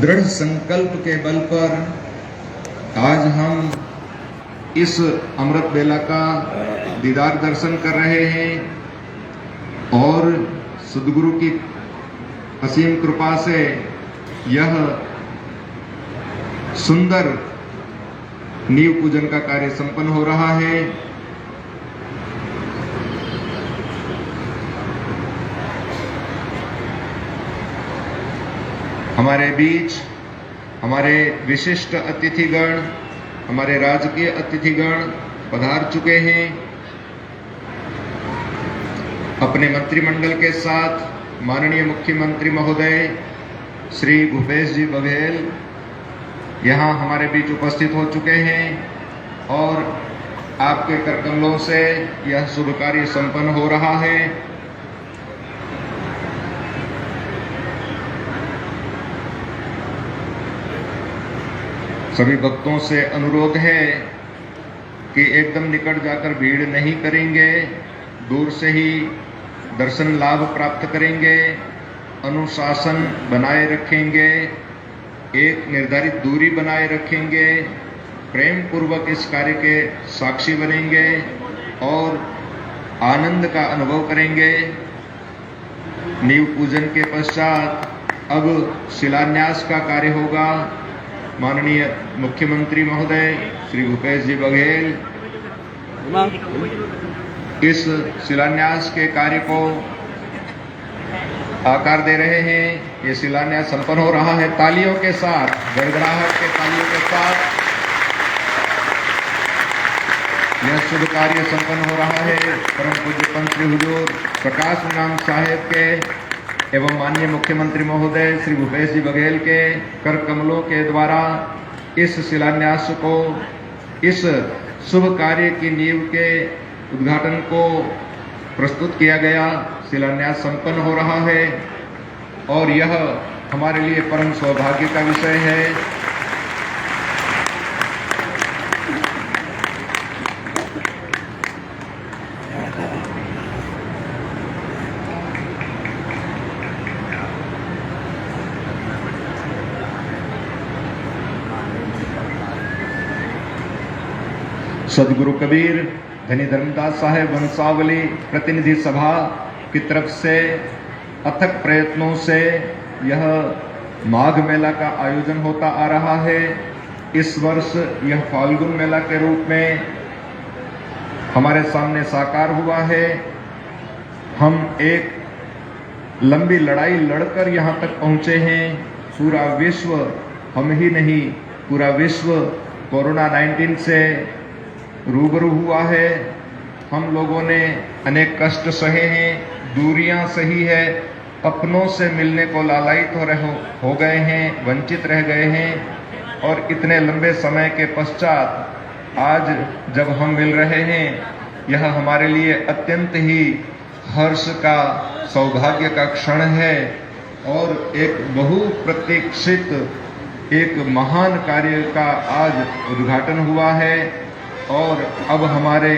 दृढ़ संकल्प के बल पर आज हम इस अमृत बेला का दीदार दर्शन कर रहे हैं और सद्गुरु की असीम कृपा से यह सुंदर नींव पूजन का कार्य संपन्न हो रहा है। हमारे बीच हमारे विशिष्ट अतिथिगण, हमारे राजकीय अतिथिगण पधार चुके हैं। अपने मंत्रिमंडल के साथ माननीय मुख्यमंत्री महोदय श्री भूपेश जी बघेल यहाँ हमारे बीच उपस्थित हो चुके हैं और आपके कर कमलों से यह शुभ कार्य संपन्न हो रहा है। सभी भक्तों से अनुरोध है कि एकदम निकट जाकर भीड़ नहीं करेंगे, दूर से ही दर्शन लाभ प्राप्त करेंगे, अनुशासन बनाए रखेंगे, एक निर्धारित दूरी बनाए रखेंगे, प्रेम पूर्वक इस कार्य के साक्षी बनेंगे और आनंद का अनुभव करेंगे। नींव पूजन के पश्चात अब शिलान्यास का कार्य होगा। माननीय मुख्यमंत्री महोदय श्री भूपेश जी बघेल इस शिलान्यास के कार्य को आकार दे रहे हैं। ये शिलान्यास संपन्न हो रहा है तालियों के साथ, गड़गड़ाहट के तालियों के साथ यह शुभ कार्य संपन्न हो रहा है। परम पूज्य पंत श्री हुजूर प्रकाश नाम साहेब के एवं माननीय मुख्यमंत्री महोदय श्री भूपेश जी बघेल के कर कमलों के द्वारा इस शिलान्यास को, इस शुभ कार्य की नींव के उद्घाटन को प्रस्तुत किया गया। शिलान्यास संपन्न हो रहा है और यह हमारे लिए परम सौभाग्य का विषय है। सदगुरु कबीर धनी धर्मदास साहेब वंशावली प्रतिनिधि सभा की तरफ से अथक प्रयत्नों से यह माघ मेला का आयोजन होता आ रहा है। इस वर्ष यह फाल्गुन मेला के रूप में हमारे सामने साकार हुआ है। हम एक लंबी लड़ाई लड़कर यहाँ तक पहुँचे हैं। पूरा विश्व, हम ही नहीं पूरा विश्व कोरोना 19 से रूबरू हुआ है। हम लोगों ने अनेक कष्ट सहे हैं, दूरियां सही है, अपनों से मिलने को लालायित हो गए हैं, वंचित रह गए हैं और इतने लंबे समय के पश्चात आज जब हम मिल रहे हैं, यह हमारे लिए अत्यंत ही हर्ष का, सौभाग्य का क्षण है और एक बहुप्रतीक्षित एक महान कार्य का आज उद्घाटन हुआ है। और अब हमारे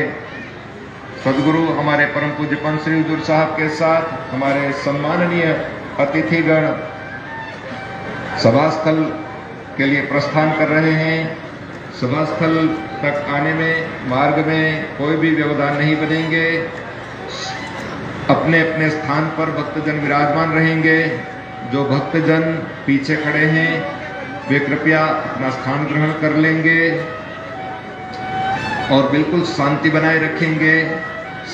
सदगुरु, हमारे परम पूज्य पंत श्री हुजूर साहब के साथ हमारे सम्माननीय अतिथिगण सभास्थल के लिए प्रस्थान कर रहे हैं। सभास्थल तक आने में मार्ग में कोई भी व्यवधान नहीं बनेंगे। अपने अपने स्थान पर भक्तजन विराजमान रहेंगे। जो भक्तजन पीछे खड़े हैं वे कृपया अपना स्थान ग्रहण कर लेंगे और बिल्कुल शांति बनाए रखेंगे।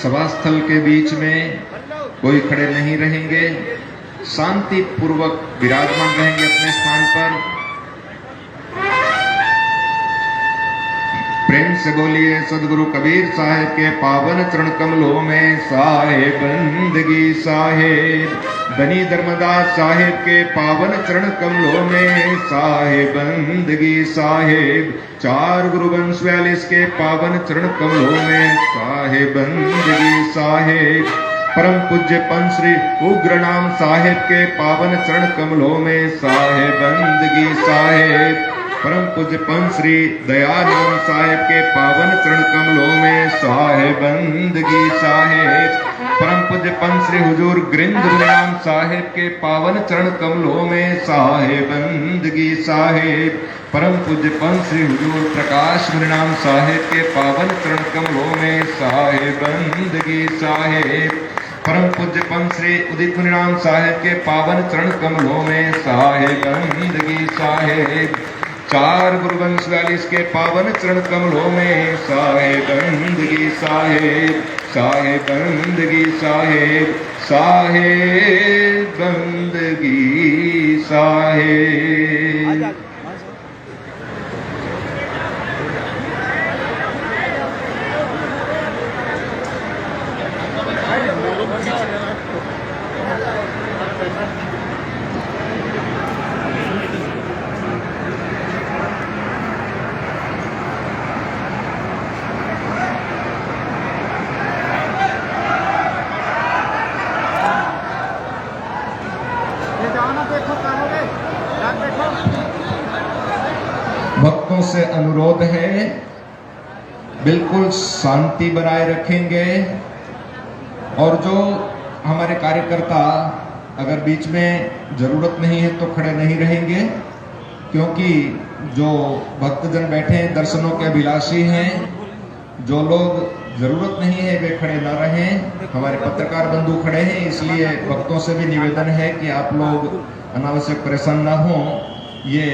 सभास्थल के बीच में कोई खड़े नहीं रहेंगे, शांति पूर्वक विराजमान रहेंगे अपने स्थान पर। प्रेम से बोलिए सदगुरु कबीर साहेब के पावन चरण कमलों में साहेब बंदगी साहेब। धनी धर्मदास साहेब के पावन चरण कमलों में साहेब बंदगी साहेब। चार गुरु वंश 42 के पावन चरण कमलों में साहेब बंदगी साहेब। परम पूज्य पंत श्री उग्र नाम साहेब के पावन चरण कमलों में साहेब बंदगी साहेब। परम पूज्य पंत श्री दयानंद साहेब के पावन चरण कमलों में साहेब बंदगी साहेब। परम पूज्य पंच श्री हुजूर ग्रिंद गुलेराम साहिब के पावन चरण कमलों में साहेबंदगी साहेब। परम पूज्य पंच श्री हुजूर प्रकाश गुलेराम साहिब के पावन चरण कमलों में साहेबंदगी साहेब। परम पूज्य पंच श्री उदित गुलेराम साहिब के पावन चरण कमलों में साहेबंदगी साहेब। चार गुरुवंश वाली के पावन चरण कमलों में साहेबंदगी साहेब साहेबंदगी साहेब साहेबंदगी साहेब। भक्तों से अनुरोध है बिल्कुल शांति बनाए रखेंगे और जो हमारे कार्यकर्ता अगर बीच में जरूरत नहीं है तो खड़े नहीं रहेंगे, क्योंकि जो भक्तजन बैठे हैं दर्शनों के अभिलाषी हैं। जो लोग जरूरत नहीं है वे खड़े न रहें। हमारे पत्रकार बंधु खड़े हैं, इसलिए भक्तों से भी निवेदन है कि आप लोग अनावश्यक परेशान न हो। ये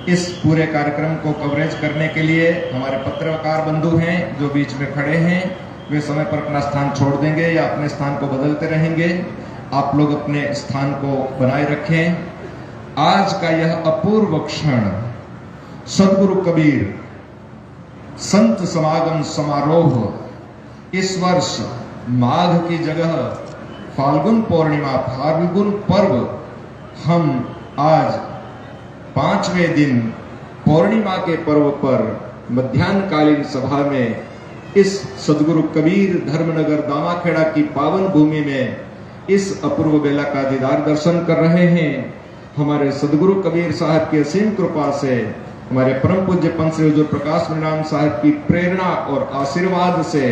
इस पूरे कार्यक्रम को कवरेज करने के लिए हमारे पत्रकार बंधु हैं जो बीच में खड़े हैं, वे समय पर अपना स्थान छोड़ देंगे या अपने स्थान को बदलते रहेंगे। आप लोग अपने स्थान को बनाए रखें। आज का यह अपूर्व क्षण सदगुरु कबीर संत समागम समारोह इस वर्ष माघ की जगह फाल्गुन पूर्णिमा फाल्गुन पर्व हम आज 5वें दिन पूर्णिमा के पर्व पर मध्याह्नकालीन सभा में इस सदगुरु कबीर धर्मनगर दामाखेड़ा की पावन भूमि में इस अपूर्व बेला का दीदार दर्शन कर रहे हैं। हमारे सदगुरु कबीर साहब की असीम कृपा से, हमारे परम पूज्य पंच श्री हुजूर प्रकाश गुलेराम साहब की प्रेरणा और आशीर्वाद से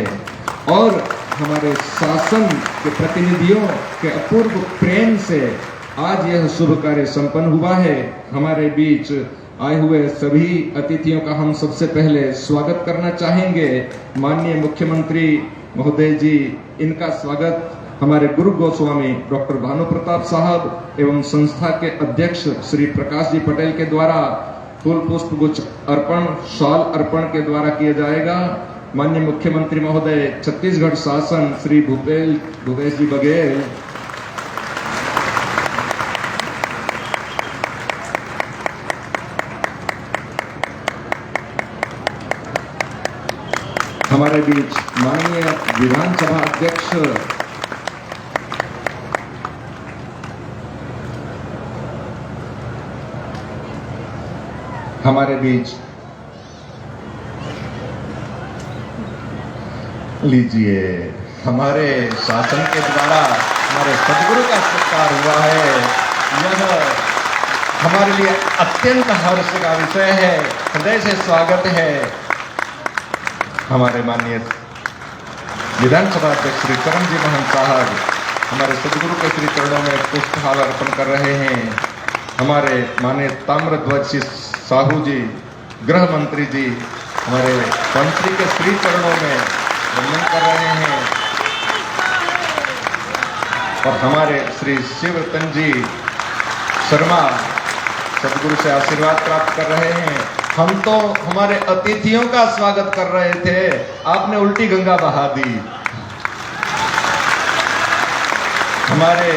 और हमारे शासन के प्रतिनिधियों के अपूर्व प्रेम से आज यह शुभ कार्य संपन्न हुआ है। हमारे बीच आए हुए सभी अतिथियों का हम सबसे पहले स्वागत करना चाहेंगे। माननीय मुख्यमंत्री महोदय जी, इनका स्वागत हमारे गुरु गोस्वामी डॉक्टर भानु प्रताप साहब एवं संस्था के अध्यक्ष श्री प्रकाश जी पटेल के द्वारा फूल पुष्प गुच्छ अर्पण शॉल अर्पण के द्वारा किया जाएगा। माननीय मुख्यमंत्री महोदय छत्तीसगढ़ शासन श्री भूपेश जी बघेल हमारे बीच माननीय विधानसभा अध्यक्ष हमारे बीच लीजिए, हमारे शासन के द्वारा हमारे सदगुरु का सत्कार हुआ है। यह हमारे लिए अत्यंत हर्ष का विषय है। हृदय से स्वागत है। हमारे माननीय विधानसभा अध्यक्ष श्री चरण जी महंत साहब हमारे सदगुरु के श्री चरणों में पुष्पहार अर्पण कर रहे हैं। हमारे माननीय ताम्रध्वज साहू जी गृह मंत्री जी हमारे मंत्री के श्री चरणों में वंदन कर रहे हैं और हमारे श्री शिवरतन जी शर्मा सदगुरु से आशीर्वाद प्राप्त कर रहे हैं। हम तो हमारे अतिथियों का स्वागत कर रहे थे, आपने उल्टी गंगा बहा दी। हमारे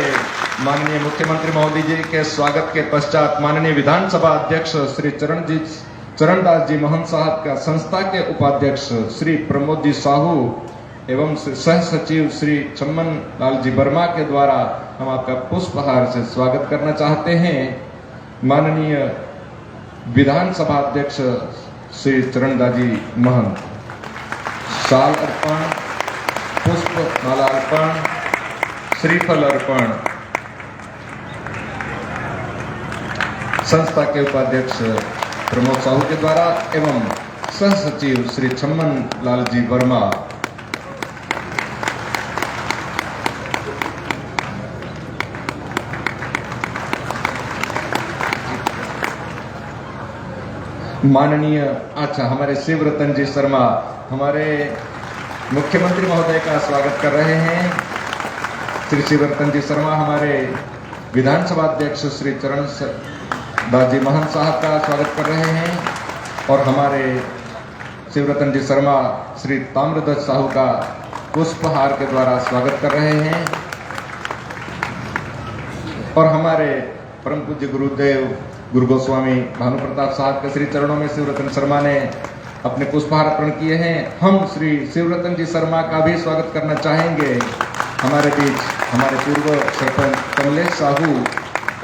माननीय मुख्यमंत्री महोदय जी के स्वागत के पश्चात माननीय विधानसभा अध्यक्ष श्री चरणदास जी महंत साहब का संस्था के उपाध्यक्ष श्री प्रमोद जी साहू एवं सह सचिव श्री चम्मन लाल जी वर्मा के द्वारा हम आपका पुष्पहार से स्वागत करना चाहते हैं। माननीय विधानसभा अध्यक्ष श्री चरणदास जी महंत शाल अर्पण, पुष्प माला अर्पण, श्रीफल अर्पण संस्था के उपाध्यक्ष प्रमोद साहू के द्वारा एवं सह सचिव श्री चम्मन लाल जी वर्मा। माननीय हमारे शिवरतन जी शर्मा हमारे मुख्यमंत्री महोदय का स्वागत कर रहे हैं। श्री शिवरतन जी शर्मा हमारे विधानसभा अध्यक्ष श्री चरण दास जी महंत साहब का स्वागत कर रहे हैं और हमारे शिवरतन जी शर्मा श्री ताम्रध्वज साहू का पुष्पहार के द्वारा स्वागत कर रहे हैं और हमारे परम पूज्य गुरुदेव गुरु गोस्वामी भानु प्रताप साहब के श्री चरणों में शिवरतन शर्मा ने अपने पुष्पहार अर्पण किए हैं। हम श्री शिवरतन जी शर्मा का भी स्वागत करना चाहेंगे। हमारे बीच हमारे पूर्व सरपंच कमलेश साहू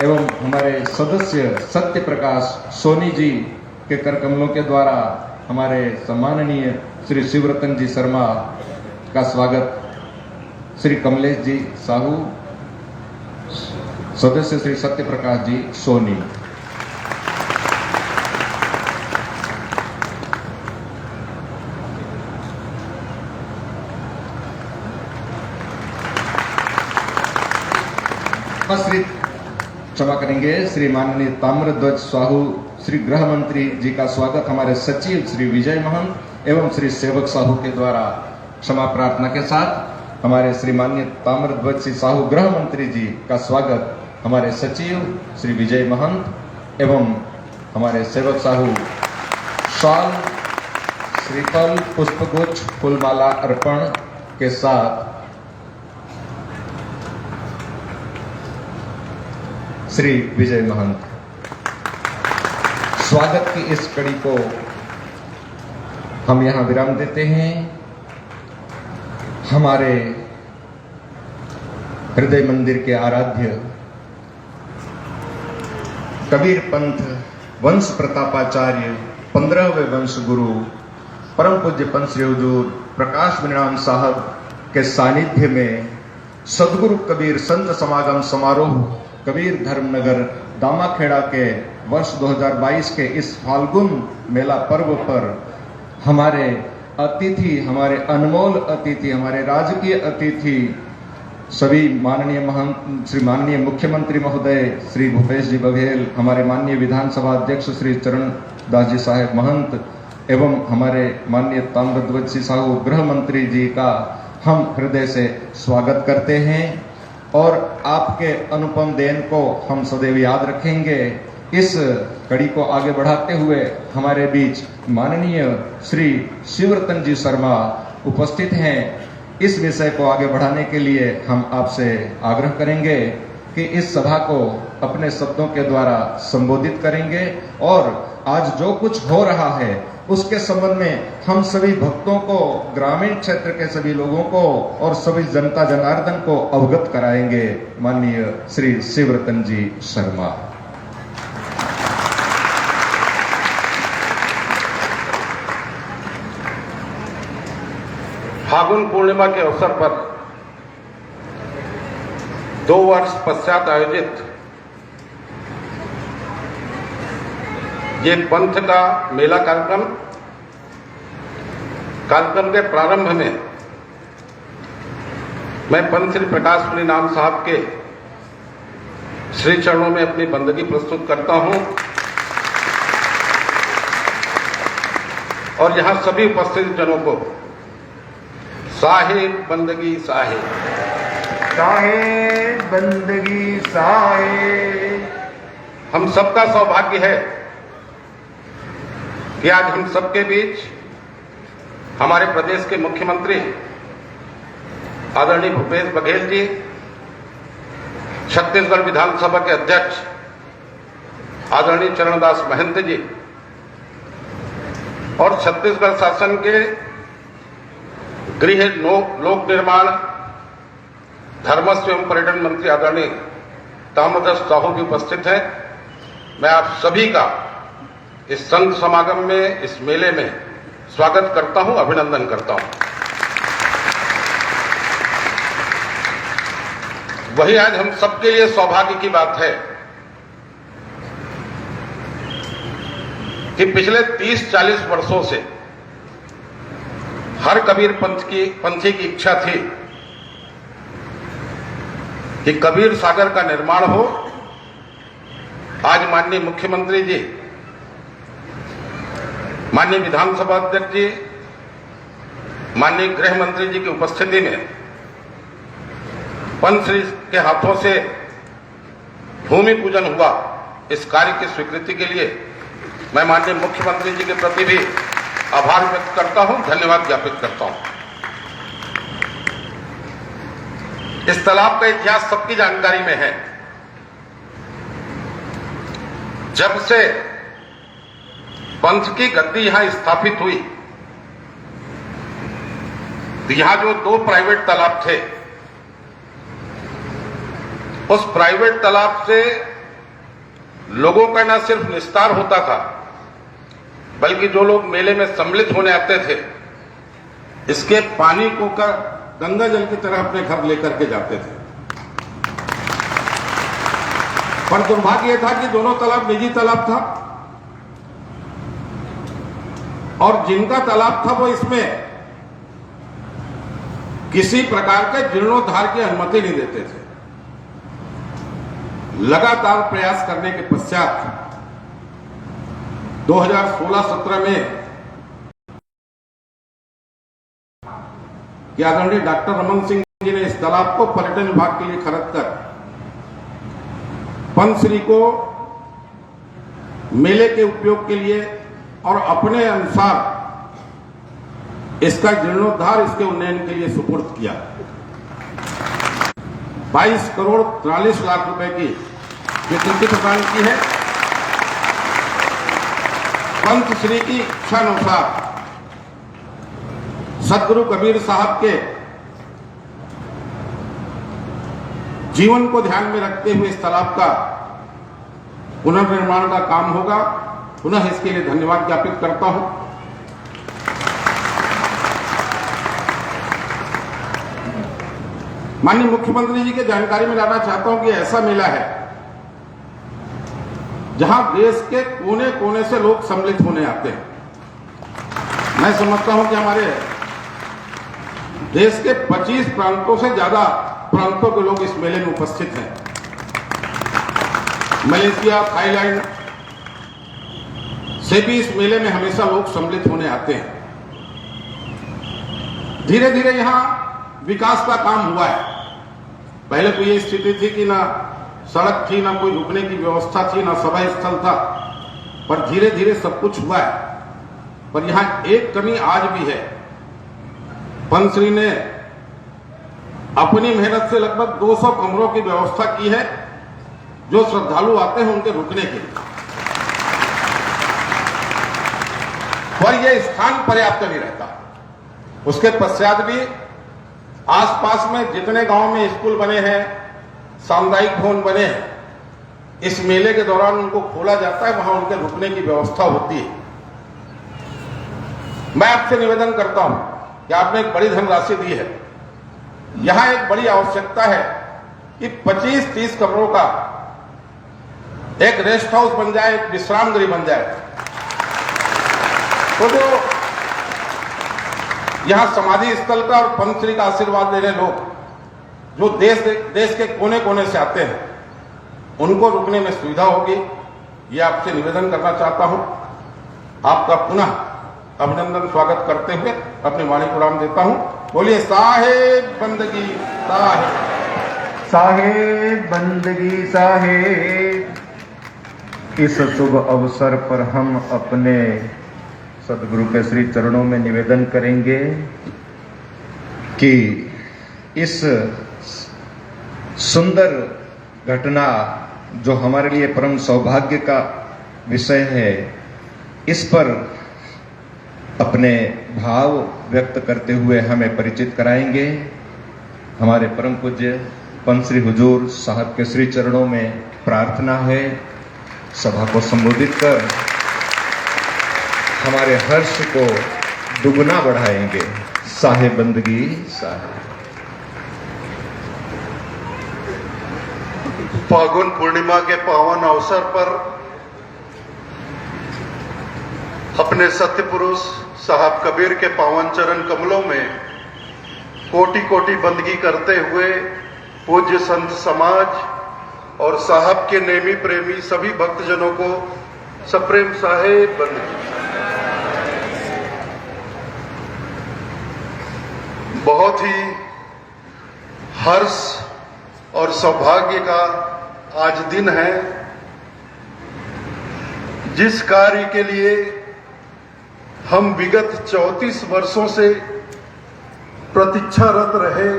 एवं हमारे सदस्य सत्य प्रकाश सोनी जी के कर कमलों के द्वारा हमारे सम्माननीय श्री शिवरतन जी शर्मा का स्वागत श्री कमलेश जी साहू, सदस्य श्री सत्य प्रकाश जी सोनी। श्री क्षमा करेंगे श्री माननीय ताम्रध्वज साहू श्री गृह मंत्री जी का स्वागत हमारे सचिव श्री विजय महंत एवं श्री सेवक साहू के द्वारा क्षमा प्रार्थना के साथ हमारे श्री माननीय ताम्रध्वज सिंह साहू गृह मंत्री जी का स्वागत हमारे सचिव श्री विजय महंत एवं हमारे सेवक साहू शाल श्रीफल पुष्पगुच्छ फूलमाला अर्पण के साथ श्री विजय महंत। स्वागत की इस कड़ी को हम यहां विराम देते हैं। हमारे हृदय मंदिर के आराध्य कबीर पंथ वंश प्रतापाचार्य 15वें वंश गुरु परम पूज्य पंथ श्री हुजूर प्रकाश विनाम साहब के सानिध्य में सदगुरु कबीर संत समागम समारोह कबीर धर्मनगर दामाखेड़ा के वर्ष 2022 के इस फाल्गुन मेला पर्व पर हमारे अतिथि, हमारे अनमोल अतिथि, हमारे राजकीय अतिथि सभी माननीय महंत श्री माननीय मुख्यमंत्री महोदय श्री भूपेश जी बघेल, हमारे माननीय विधानसभा अध्यक्ष श्री चरण दास जी साहेब महंत एवं हमारे माननीय ताम्रध्वज सिंह साहू गृह मंत्री जी का हम हृदय से स्वागत करते हैं और आपके अनुपम देन को हम सदैव याद रखेंगे। इस कड़ी को आगे बढ़ाते हुए हमारे बीच माननीय श्री शिवरतन जी शर्मा उपस्थित हैं। इस विषय को आगे बढ़ाने के लिए हम आपसे आग्रह करेंगे कि इस सभा को अपने शब्दों के द्वारा संबोधित करेंगे और आज जो कुछ हो रहा है उसके संबंध में हम सभी भक्तों को, ग्रामीण क्षेत्र के सभी लोगों को और सभी जनता जनार्दन को अवगत कराएंगे। माननीय श्री शिवरतन जी शर्मा। फागुन पूर्णिमा के अवसर पर 2 वर्ष पश्चात आयोजित ये पंथ का मेला कार्यक्रम के प्रारंभ में मैं पंथ श्री प्रकाश नाम साहब के श्री चरणों में अपनी बंदगी प्रस्तुत करता हूं और यहां सभी उपस्थित जनों को साहिब बंदगी साहिब, साहिब बंदगी साहिब। हम सबका सौभाग्य है कि आज हम सबके बीच हमारे प्रदेश के मुख्यमंत्री आदरणीय भूपेश बघेल जी, छत्तीसगढ़ विधानसभा के अध्यक्ष आदरणीय चरणदास महंत जी और छत्तीसगढ़ शासन के गृह लोक निर्माण धर्मस्व एवं पर्यटन मंत्री आदरणीय ताम्रध्वज साहू भी उपस्थित हैं। मैं आप सभी का इस संत समागम में, इस मेले में स्वागत करता हूं, अभिनंदन करता हूं। वही आज हम सबके लिए सौभाग्य की बात है कि पिछले 30-40 वर्षों से हर कबीर पंथी की इच्छा थी कि कबीर सागर का निर्माण हो। आज माननीय मुख्यमंत्री जी माननीय विधानसभा अध्यक्ष जी, माननीय गृह मंत्री जी की उपस्थिति में पंचश्री के हाथों से भूमि पूजन हुआ, इस कार्य की स्वीकृति के लिए मैं माननीय मुख्यमंत्री जी के प्रति भी आभार व्यक्त करता हूं, धन्यवाद ज्ञापित करता हूं। इस तालाब का इतिहास सबकी जानकारी में है। जब से पंच की गद्दी यहां स्थापित हुई, तो यहां जो 2 प्राइवेट तालाब थे, उस प्राइवेट तालाब से लोगों का न सिर्फ निस्तार होता था, बल्कि जो लोग मेले में सम्मिलित होने आते थे, इसके पानी को गंगा जल की तरह अपने घर लेकर के जाते थे। पर दुर्भाग्य यह था कि दोनों तालाब निजी तालाब था, और जिनका तालाब था वो इसमें किसी प्रकार के जीर्णोद्धार की अनुमति नहीं देते थे। लगातार प्रयास करने के पश्चात 2016-17 में आदरणीय डॉक्टर रमन सिंह जी ने इस तालाब को पर्यटन विभाग के लिए खरीद कर पंचश्री को मेले के उपयोग के लिए और अपने अनुसार इसका जीर्णोद्धार, इसके उन्नयन के लिए सुपुर्द किया। 22 करोड़ 43 लाख रुपए की स्वीकृति प्रदान की है। पंचश्री की इच्छा अनुसार सदगुरु कबीर साहब के जीवन को ध्यान में रखते हुए इस तालाब का पुनर्निर्माण का काम होगा। पुनः इसके लिए धन्यवाद ज्ञापित करता हूं। माननीय मुख्यमंत्री जी के जानकारी में लाना चाहता हूं कि ऐसा मेला है जहां देश के कोने कोने से लोग सम्मिलित होने आते हैं। मैं समझता हूं कि हमारे देश के 25 प्रांतों से ज्यादा प्रांतों के लोग इस मेले में उपस्थित हैं। मलेशिया, थाईलैंड से भी इस मेले में हमेशा लोग सम्मिलित होने आते हैं। धीरे धीरे यहां विकास का काम हुआ है। पहले तो ये स्थिति थी कि ना सड़क थी, ना कोई रुकने की व्यवस्था थी, ना सभा स्थल था, पर धीरे धीरे सब कुछ हुआ है। पर यहां एक कमी आज भी है। पंचश्री ने अपनी मेहनत से लगभग 200 कमरों की व्यवस्था की है, जो श्रद्धालु आते हैं उनके रुकने के लिए। पर यह स्थान पर्याप्त नहीं रहता। उसके पश्चात भी आसपास में जितने गांव में स्कूल बने हैं, सामुदायिक भवन बने हैं, इस मेले के दौरान उनको खोला जाता है, वहां उनके रुकने की व्यवस्था होती है। मैं आपसे निवेदन करता हूं कि आपने एक बड़ी धनराशि दी है। यहां एक बड़ी आवश्यकता है कि 25-30 कमरों का एक रेस्ट हाउस बन जाए, एक विश्राम गृह बन जाए, तो जो यहां समाधि स्थल का और पंचश्री का आशीर्वाद लेने लोग जो देश के कोने कोने से आते हैं, उनको रुकने में सुविधा होगी। ये आपसे निवेदन करना चाहता हूं। आपका पुनः अभिनंदन स्वागत करते हुए अपनी वाणी को विराम देता हूं। बोलिए साहेब बंदगी साहेब, साहेब बंदगी साहेब। इस शुभ अवसर पर हम अपने सदगुरु के श्री चरणों में निवेदन करेंगे कि इस सुंदर घटना, जो हमारे लिए परम सौभाग्य का विषय है, इस पर अपने भाव व्यक्त करते हुए हमें परिचित कराएंगे। हमारे परम पूज्य पंचश्री हुजूर साहब के श्री चरणों में प्रार्थना है, सभा को संबोधित कर हमारे हर्ष को दुगना बढ़ाएंगे। साहेब बंदगी साहेब। फागुन पूर्णिमा के पावन अवसर पर अपने सत्य पुरुष साहब कबीर के पावन चरण कमलों में कोटि कोटि बंदगी करते हुए पूज्य संत समाज और साहब के नेमी प्रेमी सभी भक्तजनों को सप्रेम साहेब बंदगी। बहुत ही हर्ष और सौभाग्य का आज दिन है। जिस कार्य के लिए हम विगत 34 वर्षों से प्रतीक्षारत रहे,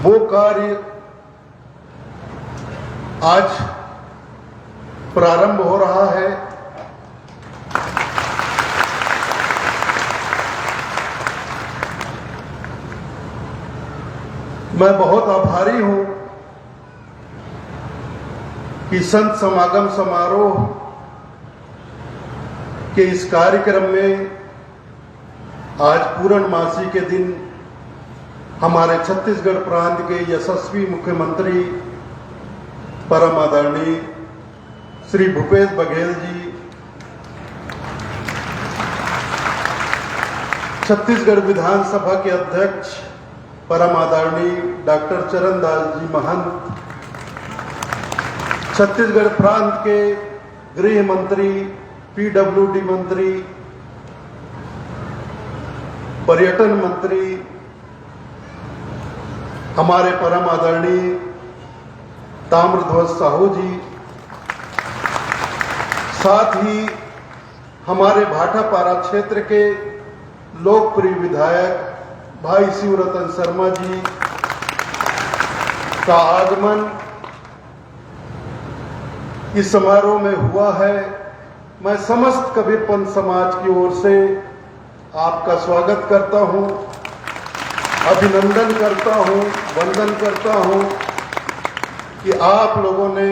वो कार्य आज प्रारंभ हो रहा है। मैं बहुत आभारी हूं कि संत समागम समारोह के इस कार्यक्रम में आज पूर्णमासी के दिन हमारे छत्तीसगढ़ प्रांत के यशस्वी मुख्यमंत्री परम आदरणीय श्री भूपेश बघेल जी, छत्तीसगढ़ विधानसभा के अध्यक्ष परम आदरणीय डॉक्टर चरणदास जी महंत, छत्तीसगढ़ प्रांत के गृह मंत्री, पीडब्ल्यूडी मंत्री, पर्यटन मंत्री, हमारे परम आदरणीय ताम्रध्वज साहू जी, साथ ही हमारे भाटापारा क्षेत्र के लोकप्रिय विधायक भाई शिवरतन शर्मा जी का आगमन इस समारोह में हुआ है। मैं समस्त कबीरपंथ समाज की ओर से आपका स्वागत करता हूं, अभिनंदन करता हूं, वंदन करता हूं कि आप लोगों ने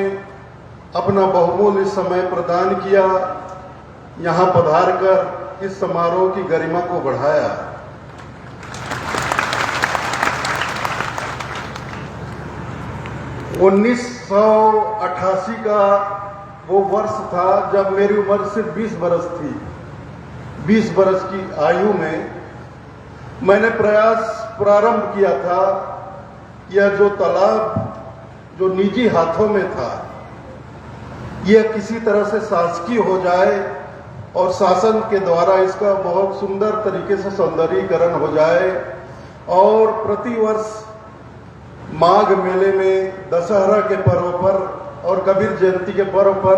अपना बहुमूल्य समय प्रदान किया, यहां पधार कर इस समारोह की गरिमा को बढ़ाया। उन्नीस 1988 का वो वर्ष था जब मेरी उम्र सिर्फ 20 बरस थी। 20 बरस की आयु में मैंने प्रयास प्रारंभ किया था, यह जो तालाब जो निजी हाथों में था, यह किसी तरह से शासकीय हो जाए और शासन के द्वारा इसका बहुत सुंदर तरीके से सौंदर्यीकरण हो जाए और प्रतिवर्ष माघ मेले में, दशहरा के पर्व पर और कबीर जयंती के पर्व पर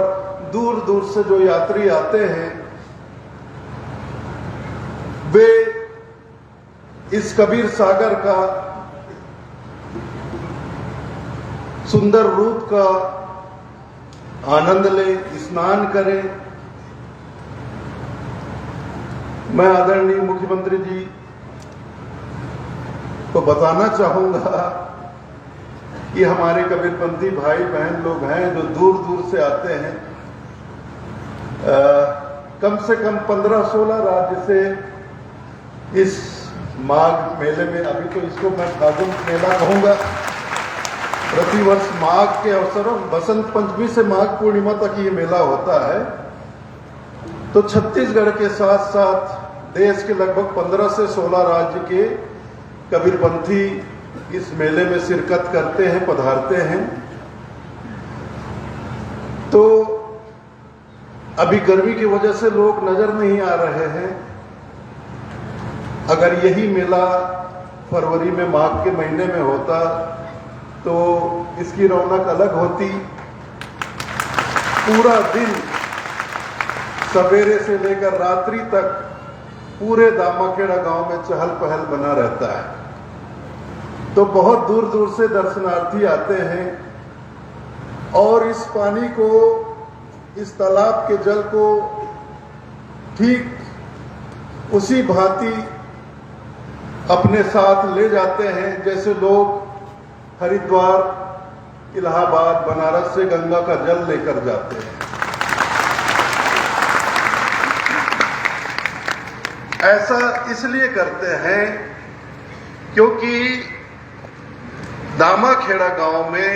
दूर दूर से जो यात्री आते हैं, वे इस कबीर सागर का सुंदर रूप का आनंद ले, स्नान करें। मैं आदरणीय मुख्यमंत्री जी को बताना चाहूंगा कि हमारे कबीरपंथी भाई बहन लोग हैं जो दूर दूर से आते हैं। कम से कम 15-16 राज्य से इस माघ मेले में, अभी तो इसको मैं फागुन मेला कहूंगा, प्रतिवर्ष माघ के अवसर बसंत पंचमी से माघ पूर्णिमा तक ये मेला होता है। तो छत्तीसगढ़ के साथ साथ देश के लगभग 15 से 16 राज्य के कबीरपंथी इस मेले में शिरकत करते हैं, पधारते हैं। तो अभी गर्मी की वजह से लोग नजर नहीं आ रहे हैं। अगर यही मेला फरवरी में, माघ के महीने में होता तो इसकी रौनक अलग होती। पूरा दिन सवेरे से लेकर रात्रि तक पूरे दामाखेड़ा गांव में चहल पहल बना रहता है। तो बहुत दूर दूर से दर्शनार्थी आते हैं और इस पानी को, इस तालाब के जल को ठीक उसी भांति अपने साथ ले जाते हैं जैसे लोग हरिद्वार, इलाहाबाद, बनारस से गंगा का जल लेकर जाते हैं। ऐसा इसलिए करते हैं क्योंकि दामाखेड़ा गांव में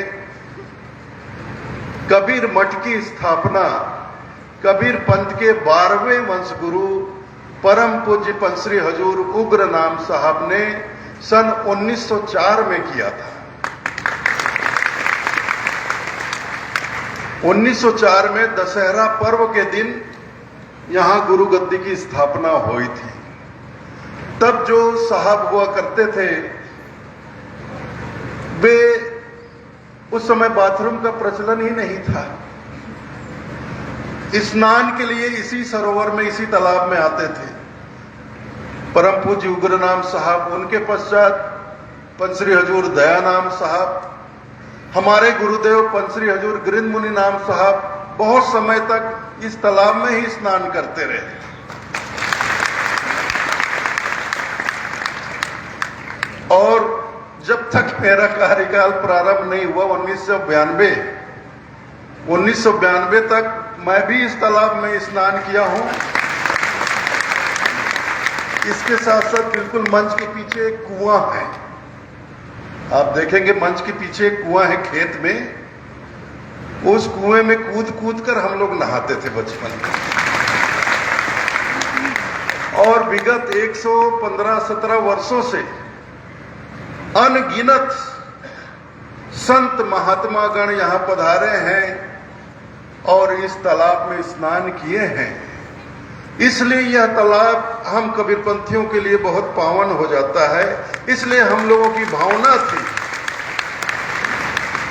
कबीर मठ की स्थापना कबीर पंथ के 12वें वंशगुरु परम पूज्य पंश्री हजूर उग्र नाम साहब ने सन 1904 में किया था। 1904 में दशहरा पर्व के दिन यहां गुरु गद्दी की स्थापना हुई थी तब जो साहब हुआ करते थे वे उस समय बाथरूम का प्रचलन ही नहीं था। स्नान के लिए इसी सरोवर में, इसी तालाब में आते थे। परम पूज्य उग्रनाम साहब, उनके पश्चात पंचश्री हजूर दयानाम साहब, हमारे गुरुदेव पंचश्री हजूर गिरिंद मुनि नाम साहब बहुत समय तक इस तालाब में ही स्नान करते रहे। और जब तक मेरा कार्यकाल प्रारंभ नहीं हुआ 1992 तक मैं भी इस तालाब में स्नान किया हूं। इसके साथ साथ बिल्कुल मंच के पीछे एक कुआं है, आप देखेंगे मंच के पीछे एक कुआं है खेत में, उस कुएं में कूद कूद कर हम लोग नहाते थे बचपन में। और विगत 115-17 वर्षों से अनगिनत संत महात्मागण यहां पधारे हैं और इस तालाब में स्नान किए हैं। इसलिए यह तालाब हम कबीरपंथियों के लिए बहुत पावन हो जाता है। इसलिए हम लोगों की भावना थी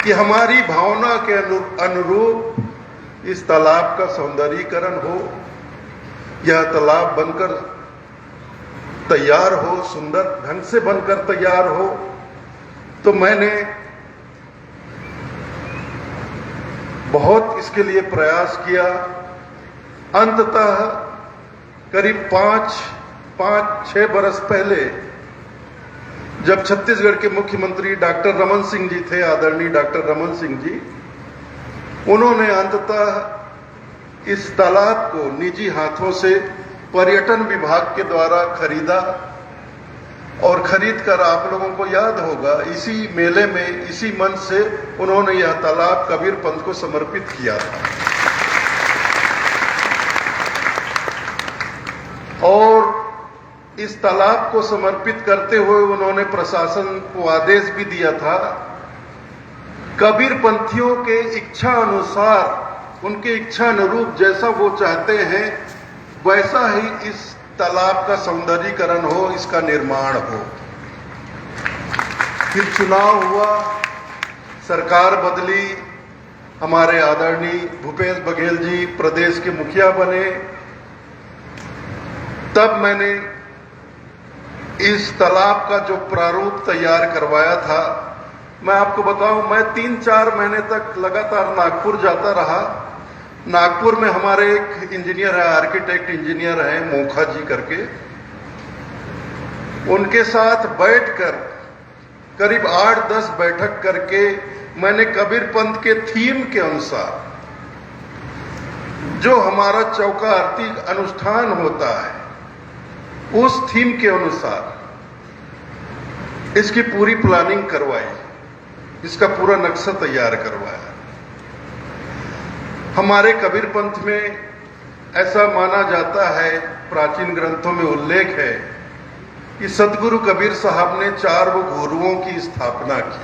कि हमारी भावना के अनुरूप इस तालाब का सौंदर्यीकरण हो, यह तालाब बनकर तैयार हो, सुंदर ढंग से बनकर तैयार हो। तो मैंने बहुत इसके लिए प्रयास किया। अंततः करीब 5-6 बरस पहले जब छत्तीसगढ़ के मुख्यमंत्री डॉक्टर रमन सिंह जी थे, आदरणीय डॉक्टर रमन सिंह जी, उन्होंने अंततः इस तालाब को निजी हाथों से पर्यटन विभाग के द्वारा खरीदा। और खरीद कर, आप लोगों को याद होगा, इसी मेले में, इसी मंच से उन्होंने यह तालाब कबीर पंथ को समर्पित किया था। और इस तालाब को समर्पित करते हुए उन्होंने प्रशासन को आदेश भी दिया था, कबीर पंथियों के इच्छा अनुसार, उनके इच्छा अनुरूप जैसा वो चाहते हैं वैसा ही इस तालाब का सौंदर्यीकरण हो, इसका निर्माण हो। फिर चुनाव हुआ, सरकार बदली, हमारे आदरणीय भूपेश बघेल जी प्रदेश के मुखिया बने। तब मैंने इस तालाब का जो प्रारूप तैयार करवाया था, मैं आपको बताऊं, मैं 3-4 महीने तक लगातार नागपुर जाता रहा। नागपुर में हमारे एक इंजीनियर है, आर्किटेक्ट इंजीनियर है, मोखा जी करके, उनके साथ बैठकर करीब 8-10 बैठक करके मैंने कबीर पंथ के थीम के अनुसार जो हमारा चौका आरती अनुष्ठान होता है, उस थीम के अनुसार इसकी पूरी प्लानिंग करवाई, इसका पूरा नक्शा तैयार करवाया। हमारे कबीर पंथ में ऐसा माना जाता है, प्राचीन ग्रंथों में उल्लेख है कि सतगुरु कबीर साहब ने 4 गुरुओं की स्थापना की,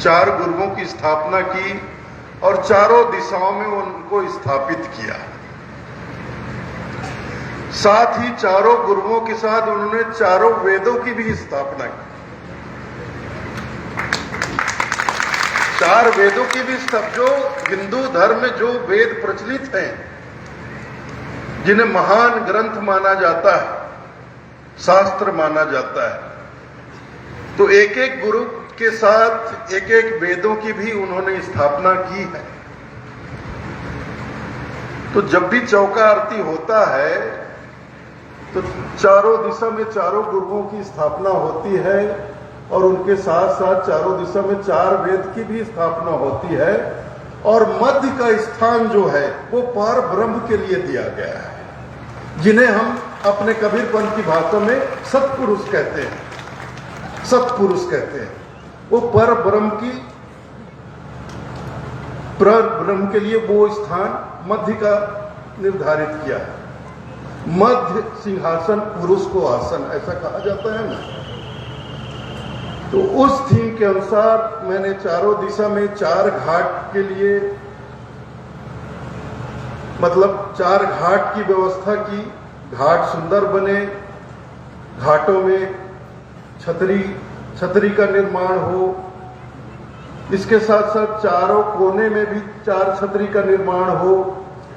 4 गुरुओं की स्थापना की और चारों दिशाओं में उनको स्थापित किया। साथ ही चारों गुरुओं के साथ उन्होंने चारों वेदों की भी स्थापना की, 4 वेदों की भी जो हिंदू धर्म में जो वेद प्रचलित हैं, जिन्हें महान ग्रंथ माना जाता है, शास्त्र माना जाता है, तो एक-एक गुरु के साथ एक-एक वेदों की भी उन्होंने स्थापना की है। तो जब भी चौका आरती होता है तो चारों दिशा में चारों गुरुओं की स्थापना होती है और उनके साथ साथ चारों दिशा में 4 वेद की भी स्थापना होती है। और मध्य का स्थान जो है वो पार ब्रह्म के लिए दिया गया है, जिन्हें हम अपने कबीर पंथ की भाषा में सतपुरुष कहते हैं, सतपुरुष कहते हैं। वो पर ब्रह्म की, पर ब्रह्म के लिए वो स्थान मध्य का निर्धारित किया है। मध्य सिंहासन पुरुष को आसन, ऐसा कहा जाता है ना। तो उस थीम के अनुसार मैंने चारों दिशा में 4 घाट के लिए, मतलब 4 घाट की व्यवस्था की, घाट सुंदर बने, घाटों में छतरी का निर्माण हो, इसके साथ साथ चारों कोने में भी 4 छतरी का निर्माण हो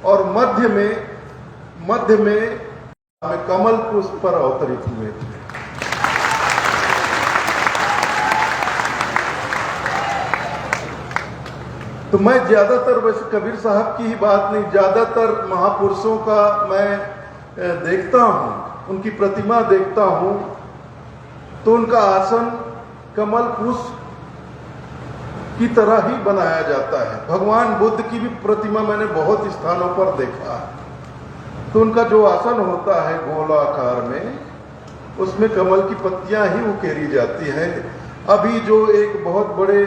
और मध्य में कमल पुष्प पर अवतरित हुए थे। तो मैं ज्यादातर, वैसे कबीर साहब की ही बात नहीं, ज्यादातर महापुरुषों का मैं देखता हूं, उनकी प्रतिमा देखता हूं, तो उनका आसन कमल पुष्प की तरह ही बनाया जाता है। भगवान बुद्ध की भी प्रतिमा मैंने बहुत स्थानों पर देखा है, तो उनका जो आसन होता है गोलाकार में, उसमें कमल की पत्तियां ही उकेरी जाती है। अभी जो एक बहुत बड़े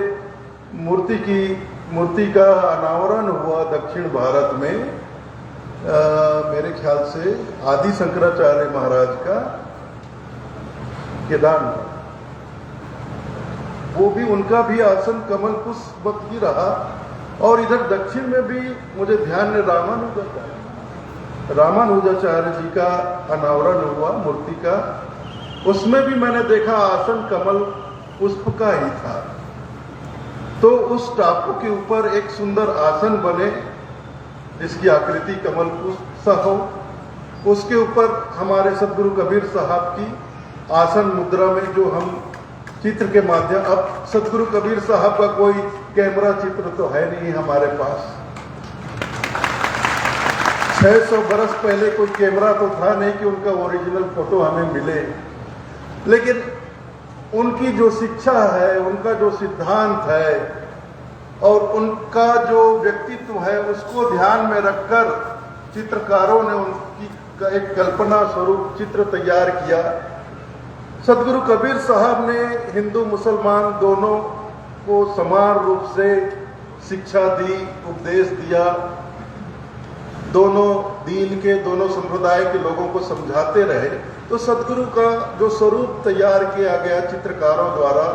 मूर्ति का अनावरण हुआ दक्षिण भारत में, मेरे ख्याल से आदि शंकराचार्य महाराज का केदारनाथ, वो भी, उनका भी आसन कमल पुष्प ही रहा। और इधर दक्षिण में भी मुझे ध्यान में रामानुजाचार्य जी का अनावरण हुआ मूर्ति का, उसमें भी मैंने देखा आसन कमल पुष्प का ही था। तो उस टापू के ऊपर एक सुंदर आसन बने जिसकी आकृति कमल पुष्प सा हो, उसके ऊपर हमारे सदगुरु कबीर साहब की आसन मुद्रा में जो हम चित्र के माध्यम, अब सदगुरु कबीर साहब का कोई कैमरा चित्र तो है नहीं हमारे पास, 600 बरस पहले कोई कैमरा तो था नहीं कि उनका ओरिजिनल फोटो हमें मिले, लेकिन उनकी जो शिक्षा है, उनका जो सिद्धांत है और उनका जो व्यक्तित्व है, उसको ध्यान में रखकर चित्रकारों ने उनकी एक कल्पना स्वरूप चित्र तैयार किया। सदगुरु कबीर साहब ने हिंदू मुसलमान दोनों को समान रूप से शिक्षा दी, उपदेश दिया, दोनों दीन के, दोनों संप्रदाय के लोगों को समझाते रहे। तो सदगुरु का जो स्वरूप तैयार किया गया चित्रकारों द्वारा,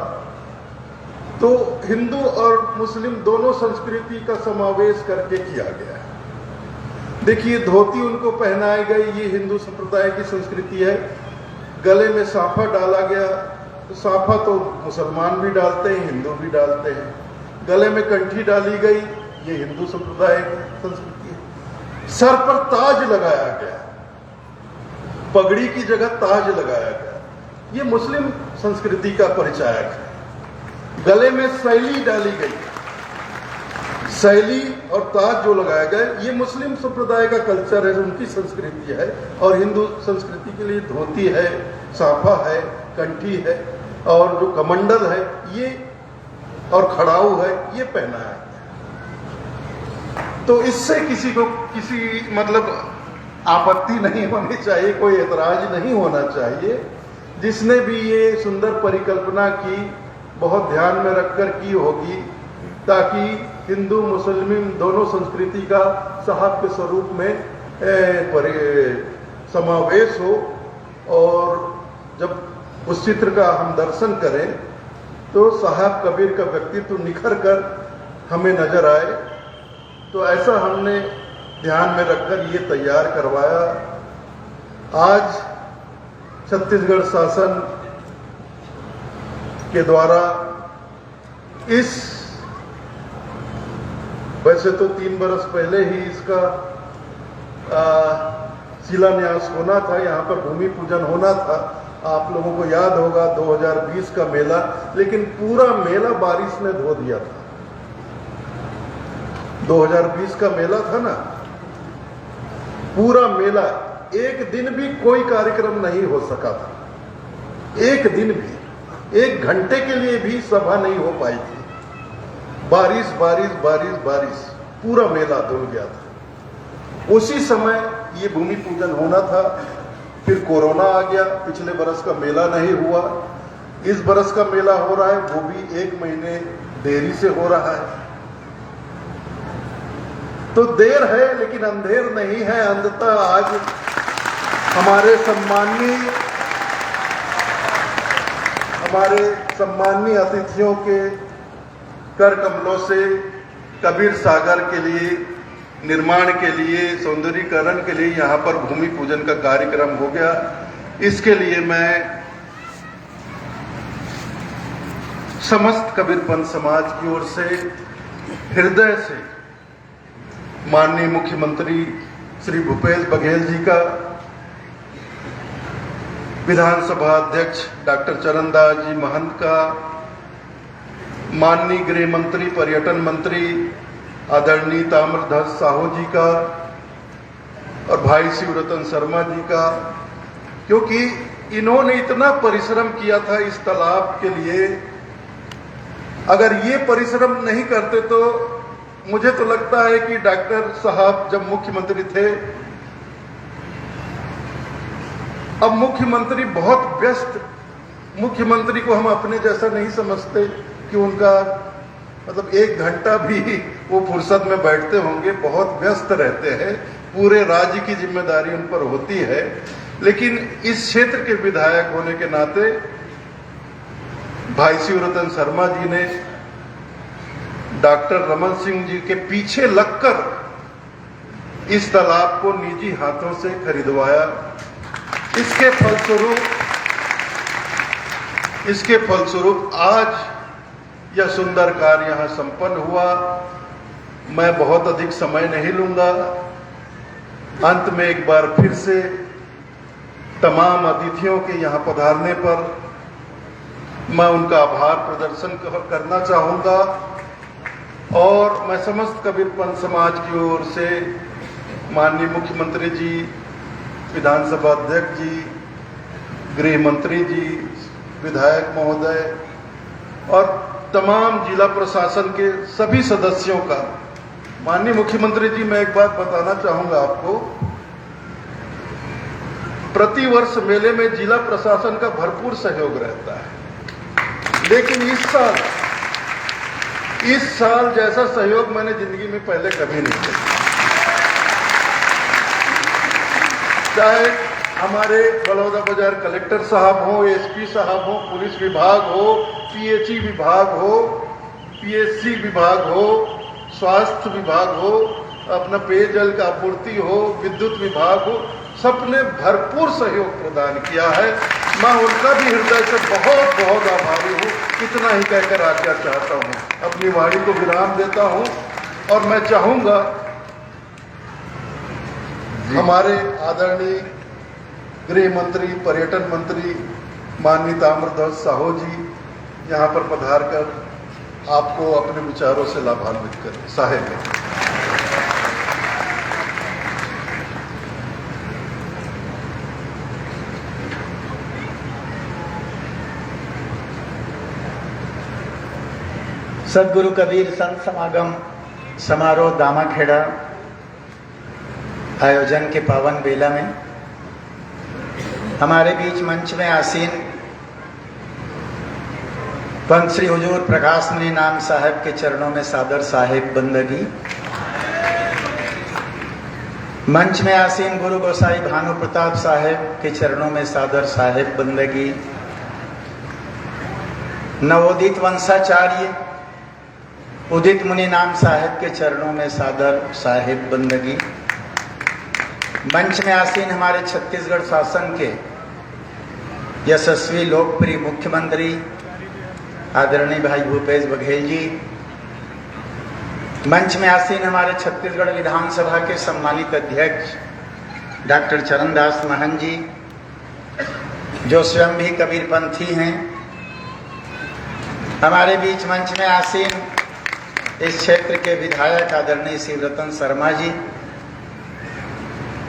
तो हिंदू और मुस्लिम दोनों संस्कृति का समावेश करके किया गया है। देखिए, धोती उनको पहनाई गई, ये हिंदू संप्रदाय की संस्कृति है। गले में साफा डाला गया, तो साफा तो मुसलमान भी डालते हैं, हिंदू भी डालते हैं। गले में कंठी डाली गई, ये हिंदू संप्रदाय की संस्कृति है। सर पर ताज लगाया गया, पगड़ी की जगह ताज लगाया गया, ये मुस्लिम संस्कृति का परिचायक है। गले में शैली डाली गई, शैली और ताज जो लगाया गया, ये मुस्लिम संप्रदाय का कल्चर है, उनकी संस्कृति है। और हिंदू संस्कृति के लिए धोती है, साफा है, कंठी है और जो कमंडल है ये और खड़ाऊ है, ये पहना है। तो इससे किसी को मतलब आपत्ति नहीं होनी चाहिए, कोई एतराज नहीं होना चाहिए। जिसने भी ये सुंदर परिकल्पना की, बहुत ध्यान में रखकर की होगी, ताकि हिंदू मुस्लिम दोनों संस्कृति का साहब के स्वरूप में समावेश हो। और जब उस चित्र का हम दर्शन करें तो साहब कबीर का व्यक्तित्व निखर कर हमें नजर आए। तो ऐसा हमने ध्यान में रखकर ये तैयार करवाया। आज छत्तीसगढ़ शासन के द्वारा इस, वैसे तो 3 बरस पहले ही इसका शिलान्यास होना था, यहाँ पर भूमि पूजन होना था। आप लोगों को याद होगा 2020 का मेला, लेकिन पूरा मेला बारिश ने धो दिया था। 2020 का मेला था ना, पूरा मेला, एक दिन भी कोई कार्यक्रम नहीं हो सका था, एक दिन भी, 1 घंटे के लिए भी सभा नहीं हो पाई थी। बारिश बारिश बारिश बारिश, पूरा मेला धुल गया था। उसी समय ये भूमि पूजन होना था, फिर कोरोना आ गया, पिछले बरस का मेला नहीं हुआ। इस बरस का मेला हो रहा है, वो भी 1 महीने देरी से हो रहा है। तो देर है लेकिन अंधेर नहीं है। अंततः आज हमारे सम्माननीय अतिथियों के कर कमलों से कबीर सागर के लिए निर्माण के लिए, सौंदर्यीकरण के लिए यहाँ पर भूमि पूजन का कार्यक्रम हो गया। इसके लिए मैं समस्त कबीरपंथ समाज की ओर से हृदय से माननीय मुख्यमंत्री श्री भूपेश बघेल जी का, विधानसभा अध्यक्ष डॉक्टर चरणदास जी महंत का, माननीय गृह मंत्री, पर्यटन मंत्री आदरणीय ताम्रध्वज साहू जी का और भाई शिवरतन शर्मा जी का, क्योंकि इन्होंने इतना परिश्रम किया था इस तालाब के लिए। अगर ये परिश्रम नहीं करते तो मुझे तो लगता है कि डॉक्टर साहब जब मुख्यमंत्री थे, अब मुख्यमंत्री बहुत व्यस्त, मुख्यमंत्री को हम अपने जैसा नहीं समझते कि उनका मतलब 1 घंटा भी वो फुर्सत में बैठते होंगे, बहुत व्यस्त रहते हैं, पूरे राज्य की जिम्मेदारी उन पर होती है। लेकिन इस क्षेत्र के विधायक होने के नाते भाई शिवरतन शर्मा जी ने डॉक्टर रमन सिंह जी के पीछे लगकर इस तालाब को निजी हाथों से खरीदवाया। इसके फलस्वरूप आज यह सुंदर कार्य यहां संपन्न हुआ। मैं बहुत अधिक समय नहीं लूंगा। अंत में एक बार फिर से तमाम अतिथियों के यहां पधारने पर मैं उनका आभार प्रदर्शन करना चाहूंगा और मैं समस्त कबीरपंथ समाज की ओर से माननीय मुख्यमंत्री जी, विधानसभा अध्यक्ष जी, गृह मंत्री जी, विधायक महोदय और तमाम जिला प्रशासन के सभी सदस्यों का, माननीय मुख्यमंत्री जी, मैं एक बात बताना चाहूंगा आपको, प्रतिवर्ष मेले में जिला प्रशासन का भरपूर सहयोग रहता है, लेकिन इस साल जैसा सहयोग मैंने जिंदगी में पहले कभी नहीं देखा। चाहे हमारे बड़ौदा बाजार कलेक्टर साहब हो, एसपी साहब हो, पुलिस विभाग हो, पीएचई विभाग हो, पीएससी विभाग हो, स्वास्थ्य विभाग हो, अपना पेयजल का आपूर्ति हो, विद्युत विभाग हो, सबने भरपूर सहयोग प्रदान किया है। मैं उनका भी हृदय से बहुत बहुत आभारी हूँ। इतना ही कहकर आज्ञा चाहता हूँ, अपनी वाणी को विराम देता हूँ और मैं चाहूंगा हमारे आदरणीय गृह मंत्री, पर्यटन मंत्री माननीय ताम्रध्वज साहू जी यहाँ पर पधार कर आपको अपने विचारों से लाभान्वित करें। साहेब सदगुरु कबीर संत समागम समारोह दामाखेड़ा आयोजन के पावन बेला में हमारे बीच मंच में आसीन पंत श्री हुजूर प्रकाश मुनि नाम साहब के चरणों में सादर साहिब बंदगी, मंच में आसीन गुरु गोसाई भानु प्रताप साहेब के चरणों में सादर साहिब बंदगी, नवोदित वंशाचार्य उदित मुनि नाम साहिब के चरणों में सादर साहिब बंदगी, मंच में आसीन हमारे छत्तीसगढ़ शासन के यशस्वी लोकप्रिय मुख्यमंत्री आदरणीय भाई भूपेश बघेल जी, मंच में आसीन हमारे छत्तीसगढ़ विधानसभा के सम्मानित अध्यक्ष डॉक्टर चरणदास महंत जी, जो स्वयं भी कबीरपंथी हैं, हमारे बीच मंच में आसीन इस क्षेत्र के विधायक आदरणीय शिवरतन शर्मा जी,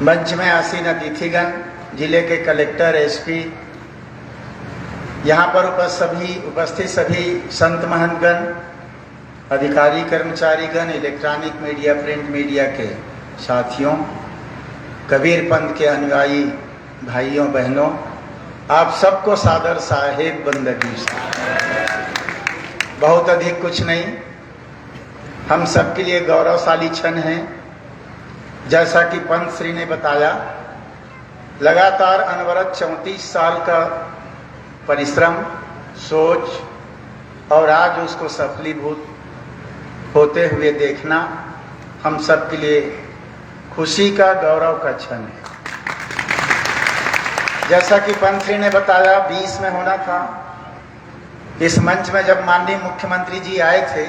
मंच में आसीन अतिथिगण, जिले के कलेक्टर, एसपी, यहाँ पर उपस्थित सभी संत महंतगण, अधिकारी कर्मचारीगण, इलेक्ट्रॉनिक मीडिया, प्रिंट मीडिया के साथियों, कबीर पंथ के अनुयायी भाइयों बहनों, आप सबको सादर साहिब बंदगी। बहुत अधिक कुछ नहीं, हम सबके लिए गौरवशाली क्षण है। जैसा कि पंत श्री ने बताया, लगातार अनवरत 34 साल का परिश्रम, सोच और आज उसको सफलीभूत होते हुए देखना हम सब के लिए खुशी का, गौरव का क्षण है। जैसा कि पंत श्री ने बताया 20 में होना था। इस मंच में जब माननीय मुख्यमंत्री जी आए थे,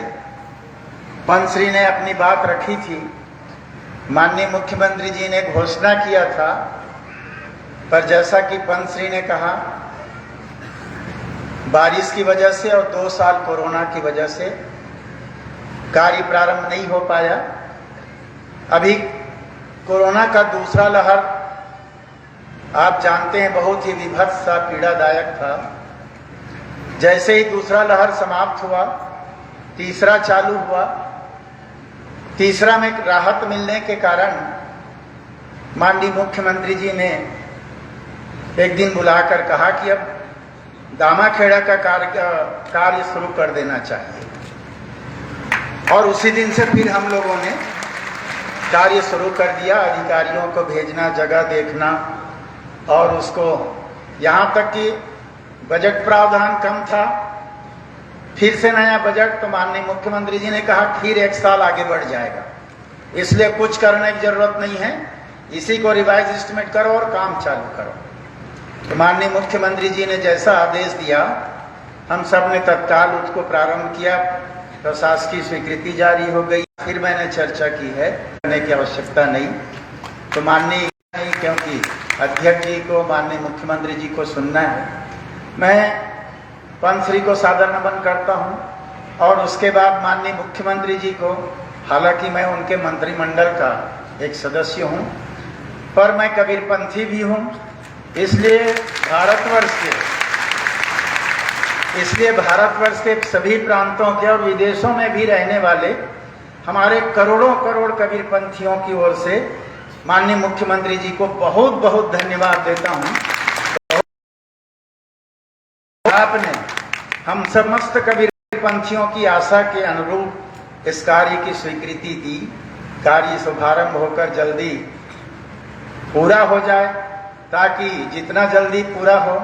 पंत श्री ने अपनी बात रखी थी। माननीय मुख्यमंत्री जी ने घोषणा किया था, पर जैसा कि पंत श्री ने कहा, बारिश की वजह से और 2 साल कोरोना की वजह से कार्य प्रारंभ नहीं हो पाया। अभी कोरोना का दूसरा लहर आप जानते हैं बहुत ही विभत्स सा, पीड़ादायक था। जैसे ही दूसरा लहर समाप्त हुआ, तीसरा चालू हुआ। तीसरा में राहत मिलने के कारण माननीय मुख्यमंत्री जी ने एक दिन बुलाकर कहा कि अब दामाखेड़ा का कार्य शुरू कर देना चाहिए, और उसी दिन से फिर हम लोगों ने कार्य शुरू कर दिया। अधिकारियों को भेजना, जगह देखना, और उसको यहाँ तक कि बजट प्रावधान कम था, फिर से नया बजट, तो माननीय मुख्यमंत्री जी ने कहा फिर 1 साल आगे बढ़ जाएगा, इसलिए कुछ करने की जरूरत नहीं है, इसी को रिवाइज एस्टिमेट करो और काम चालू करो। तो माननीय मुख्यमंत्री जी ने जैसा आदेश दिया, हम सब ने तत्काल उसको प्रारंभ किया। प्रशासकीय स्वीकृति जारी हो गई। फिर मैंने चर्चा की है, करने की आवश्यकता नहीं। तो माननीय, क्योंकि अध्यक्ष जी को, माननीय मुख्यमंत्री जी को सुनना है, मैं पंत श्री को सादर नमन करता हूं। और उसके बाद माननीय मुख्यमंत्री जी को, हालांकि मैं उनके मंत्रिमंडल का एक सदस्य हूं, पर मैं कबीरपंथी भी हूं। इसलिए भारतवर्ष के सभी प्रांतों के और विदेशों में भी रहने वाले हमारे करोड़ों करोड़ कबीरपंथियों की ओर से माननीय मुख्यमंत्री जी को बहुत बहुत धन्यवाद देता हूं। आपने हम समस्त कबीरपंथियों की आशा के अनुरूप इस कार्य की स्वीकृति दी। कार्य शुभारंभ होकर जल्दी पूरा हो जाए, ताकि जितना जल्दी पूरा हो,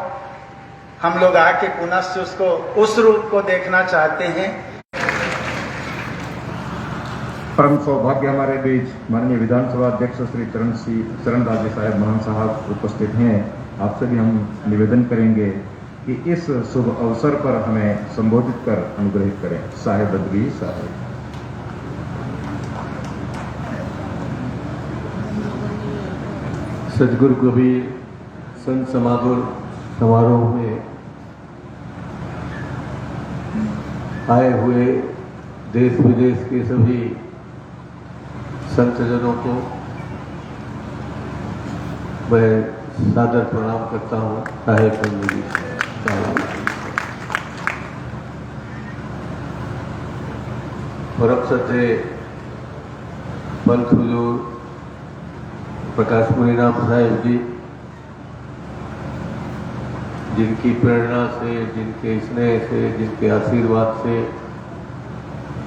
हम लोग आके पुनः उसको, उस रूप को देखना चाहते हैं। परम सौभाग्य हमारे बीच माननीय विधानसभा अध्यक्ष श्री चरणदास जी साहब महान साहब उपस्थित हैं। आपसे भी हम निवेदन करेंगे कि इस शुभ अवसर पर हमें संबोधित कर अनुग्रहित करें। साहेब बद्री साहब। सदगुरु कबीर संत समारोह में आए हुए देश विदेश के सभी संतजनों को मैं सादर प्रणाम करता हूँ। साहेब बंदगी परम श्रद्धेय पंत हुजूर प्रकाश मुनीराम साहेब जी, जिनकी प्रेरणा से, जिनके स्नेह से, जिनके आशीर्वाद से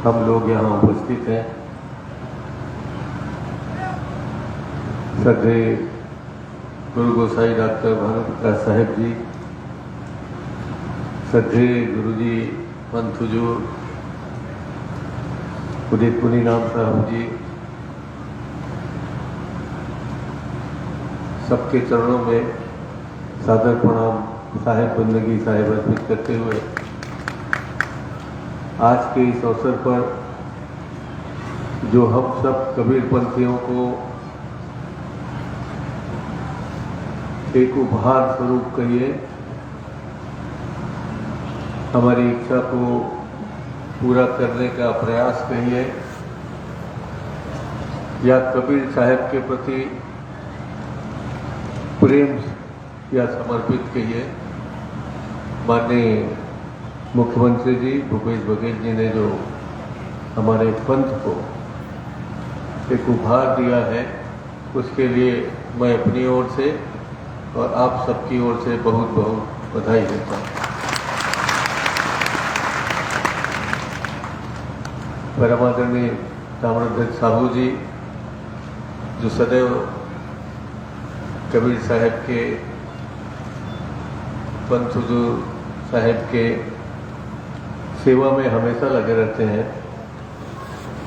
हम लोग यहाँ उपस्थित हैं। श्रद्धेय गुरु गोसाई डॉक्टर भानु प्रकाश साहेब जी, श्रद्धेय गुरु जी पंत हुजूर उदित मुनीराम साहब जी, सबके चरणों में सादर प्रणाम साहेब बंदगी साहेब अर्पित करते हुए आज के इस अवसर पर जो हम सब कबीरपंथियों को एक उपहार स्वरूप कहिए, हमारी इच्छा को पूरा करने का प्रयास कहिए, या कबीर साहब के प्रति प्रेम या समर्पित कहिए, माननीय मुख्यमंत्री जी भूपेश बघेल जी ने जो हमारे पंथ को एक उपहार दिया है, उसके लिए मैं अपनी ओर से और आप सबकी ओर से बहुत बहुत बधाई देता हूँ। परमादरणीय ताम्रध्वज साहू जी, जो सदैव कबीर साहब के, पंत हुजूर साहब के सेवा में हमेशा लगे रहते हैं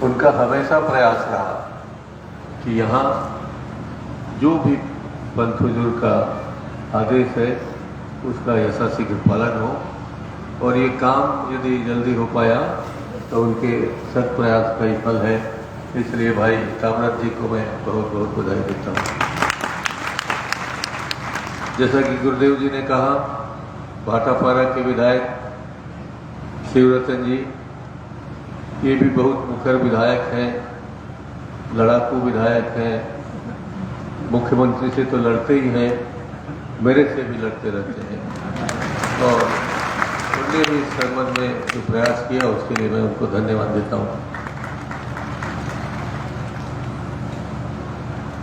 उनका हमेशा प्रयास रहा कि यहाँ जो भी पंथ हुजूर का आदेश है उसका यथाशीघ्र पालन हो, और ये काम यदि जल्दी हो पाया तो उनके सत प्रयास का ही फल है। इसलिए भाई कामराज जी को मैं बहुत बहुत बधाई देता हूँ। जैसा कि गुरुदेव जी ने कहा, भाटापारा के विधायक शिवरतन जी ये भी बहुत मुखर विधायक हैं, लड़ाकू विधायक हैं, मुख्यमंत्री से तो लड़ते ही हैं, मेरे से भी लड़ते रहते हैं, और उन्होंने भी इस संबंध में जो प्रयास किया उसके लिए मैं उनको धन्यवाद देता हूँ।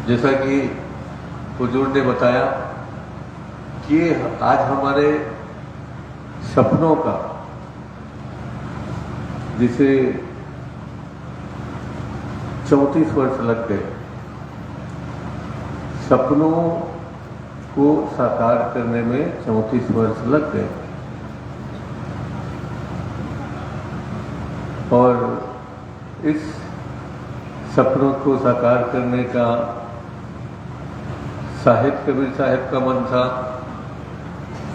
जैसा कि हुजूर ने बताया कि आज हमारे सपनों का, जिसे 34 वर्ष लग गए, सपनों को साकार करने में 34 वर्ष लग गए, और इस सपनों को साकार करने का साहिब कबीर साहब का मन था,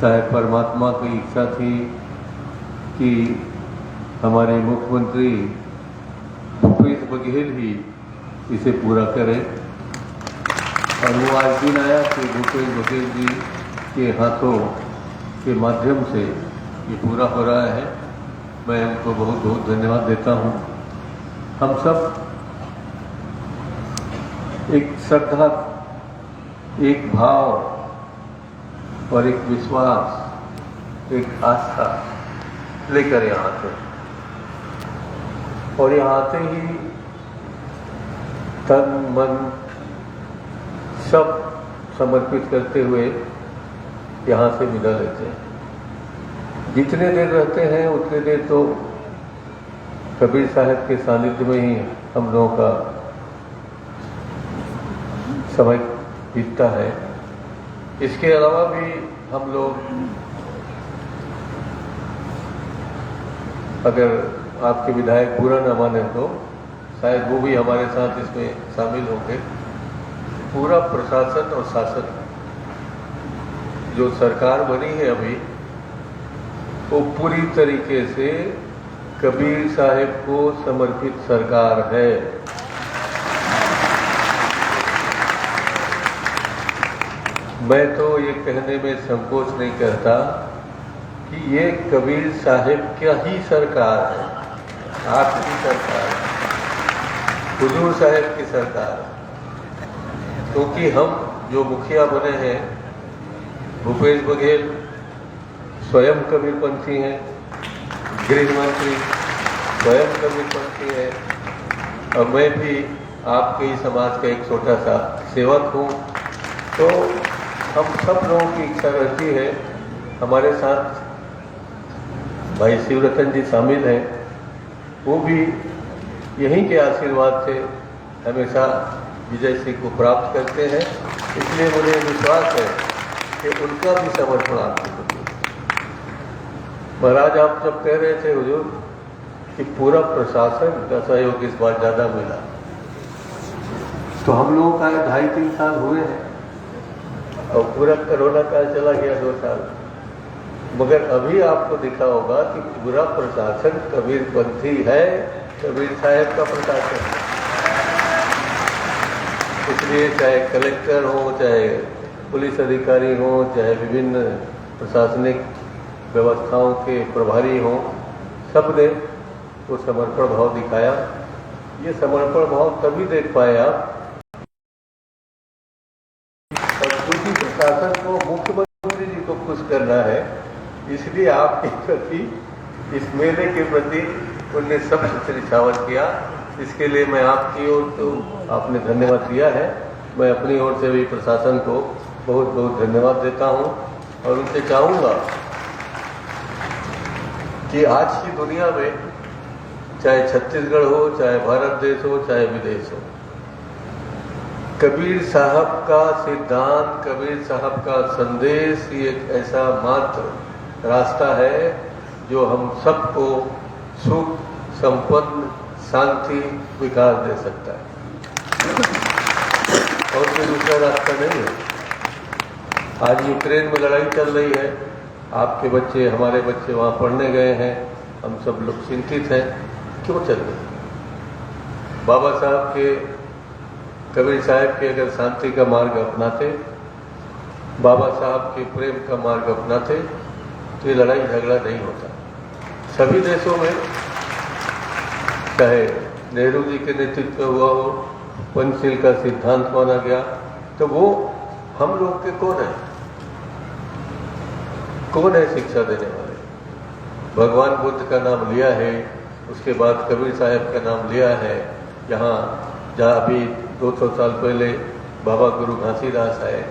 साहिब परमात्मा की इच्छा थी कि हमारे मुख्यमंत्री भूपेश बघेल ही इसे पूरा करें, और वो आज दिन आया कि भूपेश बघेल जी के हाथों के माध्यम से ये पूरा हो रहा है। मैं उनको बहुत बहुत धन्यवाद देता हूँ। हम सब एक श्रद्धा, एक भाव और एक विश्वास, एक आस्था लेकर यहाँ आते, और यहाँ आते ही तन मन सब समर्पित करते हुए यहाँ से विदा लेते हैं। जितने देर रहते हैं उतने देर तो कबीर साहब के सानिध्य में ही हम लोगों का समय बीतता है। इसके अलावा भी हम लोग, अगर आपके विधायक बुरा न माने तो शायद वो भी हमारे साथ इसमें शामिल होंगे। पूरा प्रशासन और शासन, जो सरकार बनी है अभी, वो पूरी तरीके से कबीर साहब को समर्पित सरकार है। मैं तो ये कहने में संकोच नहीं करता कि ये कबीर साहब क्या ही सरकार है, आपकी सरकार, हुजूर साहब की सरकार। क्योंकि हम जो मुखिया बने हैं, भूपेश बघेल स्वयं कबीरपंथी हैं, गृह मंत्री स्वयं कबीरपंथी है, और मैं भी आपके ही समाज का एक छोटा सा सेवक हूँ। तो हम सब लोगों की इच्छा रहती है, हमारे साथ भाई शिवरतन जी शामिल हैं, वो भी यहीं के आशीर्वाद से हमेशा विजय सिंह को प्राप्त करते हैं। इसलिए मुझे विश्वास है कि उनका भी समर्पण आपको। महाराज, आप जब कह रहे थे हुजूर कि पूरा प्रशासन का सहयोग इस बार ज़्यादा मिला, तो हम लोगों का 2.5-3 साल हुए हैं, और पूरा कोरोना काल चला गया 2 साल, मगर अभी आपको दिखा होगा कि पूरा प्रशासन कबीरपंथी है, कबीर साहब का प्रशासन। इसलिए चाहे कलेक्टर हो, चाहे पुलिस अधिकारी हो, चाहे विभिन्न प्रशासनिक व्यवस्थाओं के प्रभारी हों, सब ने वो समर्पण भाव दिखाया। ये समर्पण भाव तभी देख पाए आप, और क्योंकि प्रशासन को मुख्यमंत्री जी को खुश करना है, इसलिए आपके प्रति, इस मेले के प्रति उनने सबसे निछावर किया। इसके लिए मैं आपकी ओर, तो आपने धन्यवाद दिया है, मैं अपनी ओर से भी प्रशासन को बहुत बहुत धन्यवाद देता हूँ, और उनसे चाहूँगा कि आज की दुनिया में, चाहे छत्तीसगढ़ हो, चाहे भारत देश हो, चाहे विदेश हो, कबीर साहब का सिद्धांत, कबीर साहब का संदेश ही एक ऐसा मात्र रास्ता है जो हम सबको सुख, संपन्न, शांति विकास दे सकता है, और कोई दूसरा रास्ता नहीं है। आज यूक्रेन में लड़ाई चल रही है, आपके बच्चे, हमारे बच्चे वहाँ पढ़ने गए हैं, हम सब लोग चिंतित हैं, क्यों चल रही? बाबा साहब के, कबीर साहब के अगर शांति का मार्ग अपनाते, बाबा साहब के प्रेम का मार्ग अपनाते, तो ये लड़ाई झगड़ा नहीं होता। सभी देशों में, चाहे नेहरू जी के नेतृत्व में हुआ हो, पंचशील का सिद्धांत माना गया, तो वो हम लोग के कौन है? कौन है शिक्षा देने वाले? भगवान बुद्ध का नाम लिया है, उसके बाद कबीर साहब का नाम लिया है। यहाँ जहाँ अभी 200 साल पहले बाबा गुरु घासीदास आए,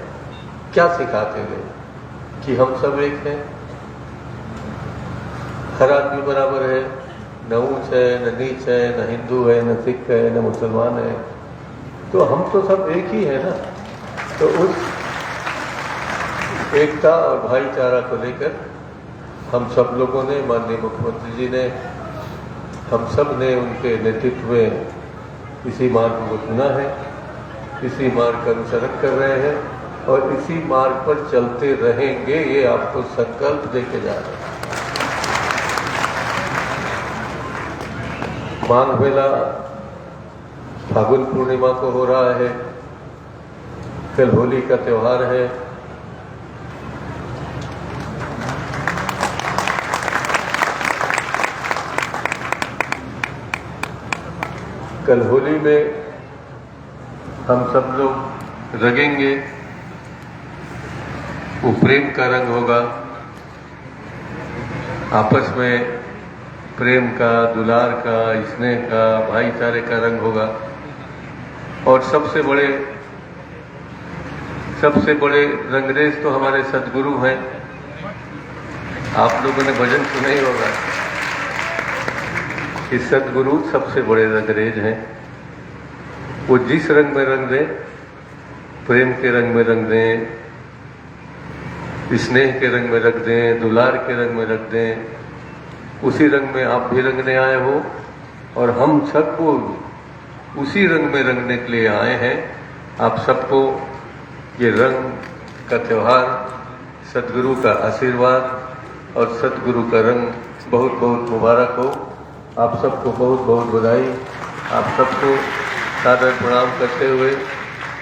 क्या सिखाते थे? कि हम सब एक हैं, हर आदमी बराबर है, न ऊंच है, न नीच है, न हिंदू है, न सिख है, न मुसलमान है, तो हम तो सब एक ही है ना। तो उस एकता और भाईचारा को लेकर हम सब लोगों ने, माननीय मुख्यमंत्री जी ने, हम सब ने उनके नेतृत्व में इसी मार्ग को चुना है, इसी मार्ग का अनुसरण कर रहे हैं और इसी मार्ग पर चलते रहेंगे। ये आपको संकल्प देके जा रहे हैं। माघ मेला फागुन पूर्णिमा को हो रहा है, कल होली का त्योहार है। कल होली में हम सब लोग रंगेंगे, वो प्रेम का रंग होगा, आपस में प्रेम का, दुलार का, स्नेह का, भाईचारे का रंग होगा। और सबसे बड़े रंगरेज तो हमारे सदगुरु हैं। आप लोगों ने भजन सुना ही होगा कि सदगुरु सबसे बड़े रंगरेज हैं। वो जिस रंग में रंग दें, प्रेम के रंग में रंग दें, स्नेह के रंग में रख दें, दुलार के रंग में रख दें, उसी रंग में आप भी रंगने आए हो और हम सबको उसी रंग में रंगने के लिए आए हैं। आप सबको ये रंग का त्योहार, सदगुरु का आशीर्वाद और सदगुरु का रंग बहुत बहुत मुबारक हो। आप सबको बहुत बहुत बधाई। आप सबको सादर प्रणाम करते हुए,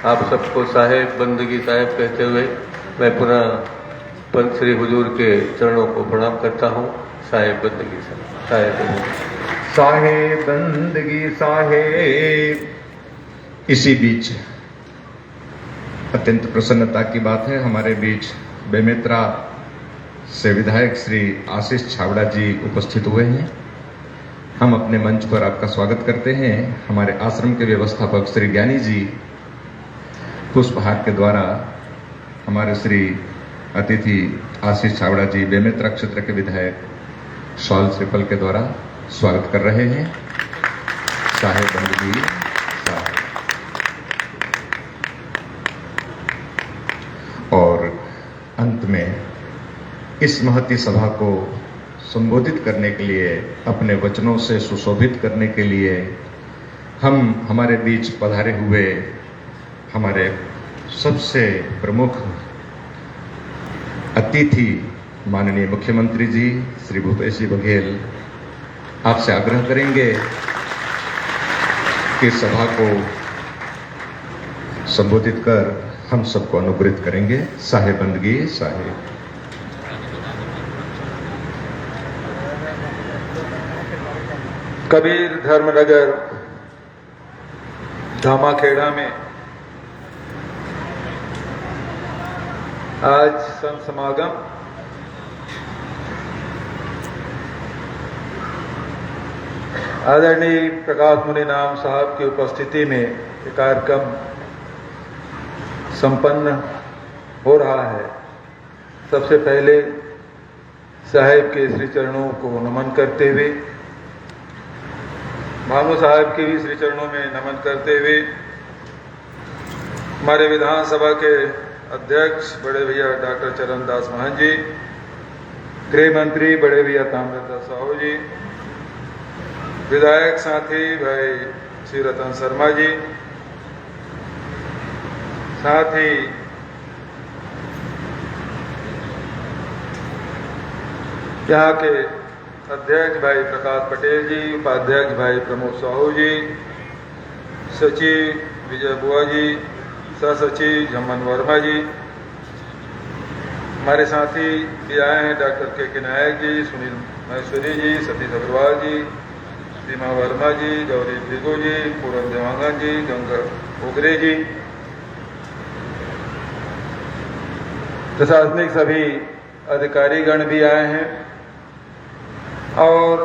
आप सबको साहेब बंदगी साहेब कहते हुए मैं पुनः पंत श्री हुजूर के चरणों को प्रणाम करता हूँ। साहेब बंदगी साहेब बंदगी साहेब। इसी बीच अत्यंत प्रसन्नता की बात है, हमारे बीच बेमेतरा से विधायक श्री आशीष छाबड़ा जी उपस्थित हुए हैं। हम अपने मंच पर आपका स्वागत करते हैं। हमारे आश्रम के व्यवस्थापक श्री ज्ञानी जी पुष्पहार के द्वारा हमारे श्री अतिथि आशीष छाबड़ा जी बेमेतरा क्षेत्र के विधायक शॉल श्रीफल के द्वारा स्वागत कर रहे हैं। साहेब बंदगी साहेब। और अंत में इस महती सभा को संबोधित करने के लिए, अपने वचनों से सुशोभित करने के लिए हम हमारे बीच पधारे हुए हमारे सबसे प्रमुख अतिथि माननीय मुख्यमंत्री जी श्री भूपेश जी बघेल आपसे आग्रह करेंगे कि सभा को संबोधित कर हम सबको अनुग्रहित करेंगे। साहेब बंदगी साहेब। कबीर धर्मनगर धामाखेड़ा में आज संत समागम आदरणीय प्रकाश मुनि नाम साहब की उपस्थिति में ये कार्यक्रम संपन्न हो रहा है। सबसे पहले साहेब के श्री चरणों को नमन करते हुए, भामू साहब के भी श्री चरणों में नमन करते हुए, हमारे विधानसभा के अध्यक्ष बड़े भैया डॉक्टर चरणदास महंत जी, गृह मंत्री बड़े भैया ताम्रध्वज साहू जी, विधायक साथी भाई श्री रतन शर्मा जी, साथ ही यहाँ के अध्यक्ष भाई प्रकाश पटेल जी, उपाध्यक्ष भाई प्रमोद साहू जी, सचिव विजय बुआ जी, सह सचिव झम्मन वर्मा जी, हमारे साथी भी आए हैं डॉक्टर के नायक जी, सुनील महेश्वरी जी, सतीश अग्रवाल जी, सीमा वर्मा जी, गौरी भिगो जी, पूरन देवांगन जी, गंगा ओगरे जी, प्रशासनिक सभी अधिकारीगण भी आए हैं और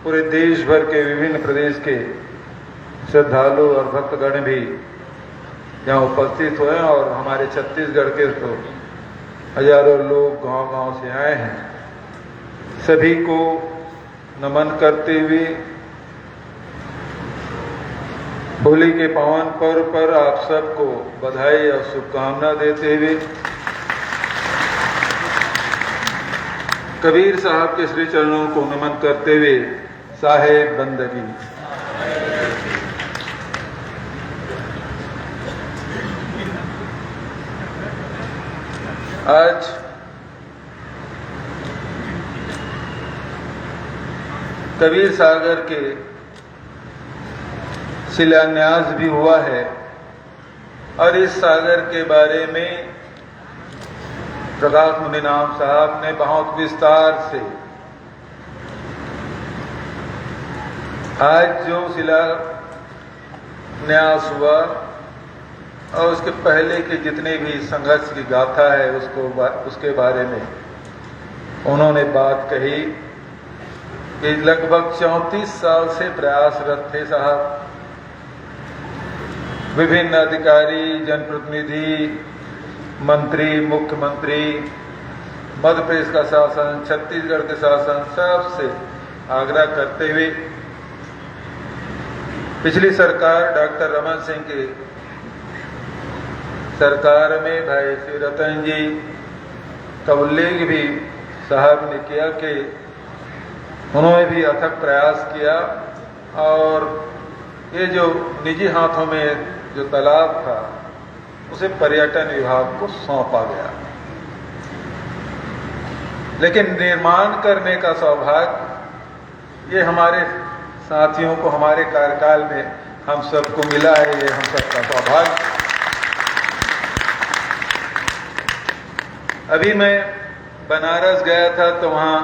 पूरे देश भर के विभिन्न प्रदेश के श्रद्धालु और भक्तगण भी यहाँ उपस्थित हुए और हमारे छत्तीसगढ़ के तो हजारों लोग गांव-गांव से आए हैं। सभी को नमन करते हुए होली के पावन पर्व पर आप सबको बधाई और शुभकामना देते हुए कबीर साहब के श्री चरणों को नमन करते हुए साहेब बंदगी। आज कबीर सागर के शिलान्यास भी हुआ है और इस सागर के बारे में प्रकाश मुनि नाम साहब ने बहुत विस्तार से आज जो शिलान्यास हुआ और उसके पहले के जितने भी संघर्ष की गाथा है उसके बारे में उन्होंने बात कही कि लगभग 34 साल से प्रयासरत थे साहब, विभिन्न अधिकारी, जनप्रतिनिधि, मंत्री, मुख्यमंत्री, मध्य प्रदेश का शासन, छत्तीसगढ़ के शासन, सबसे आग्रह करते हुए पिछली सरकार डॉक्टर रमन सिंह की सरकार में भाई श्री रतन जी का उल्लेख भी साहब ने किया कि उन्होंने भी अथक प्रयास किया और ये जो निजी हाथों में जो तालाब था उसे पर्यटन विभाग को सौंपा गया, लेकिन निर्माण करने का सौभाग्य ये हमारे साथियों को हमारे कार्यकाल में हम सबको मिला है। ये हम सबका सौभाग्य। अभी मैं बनारस गया था तो वहां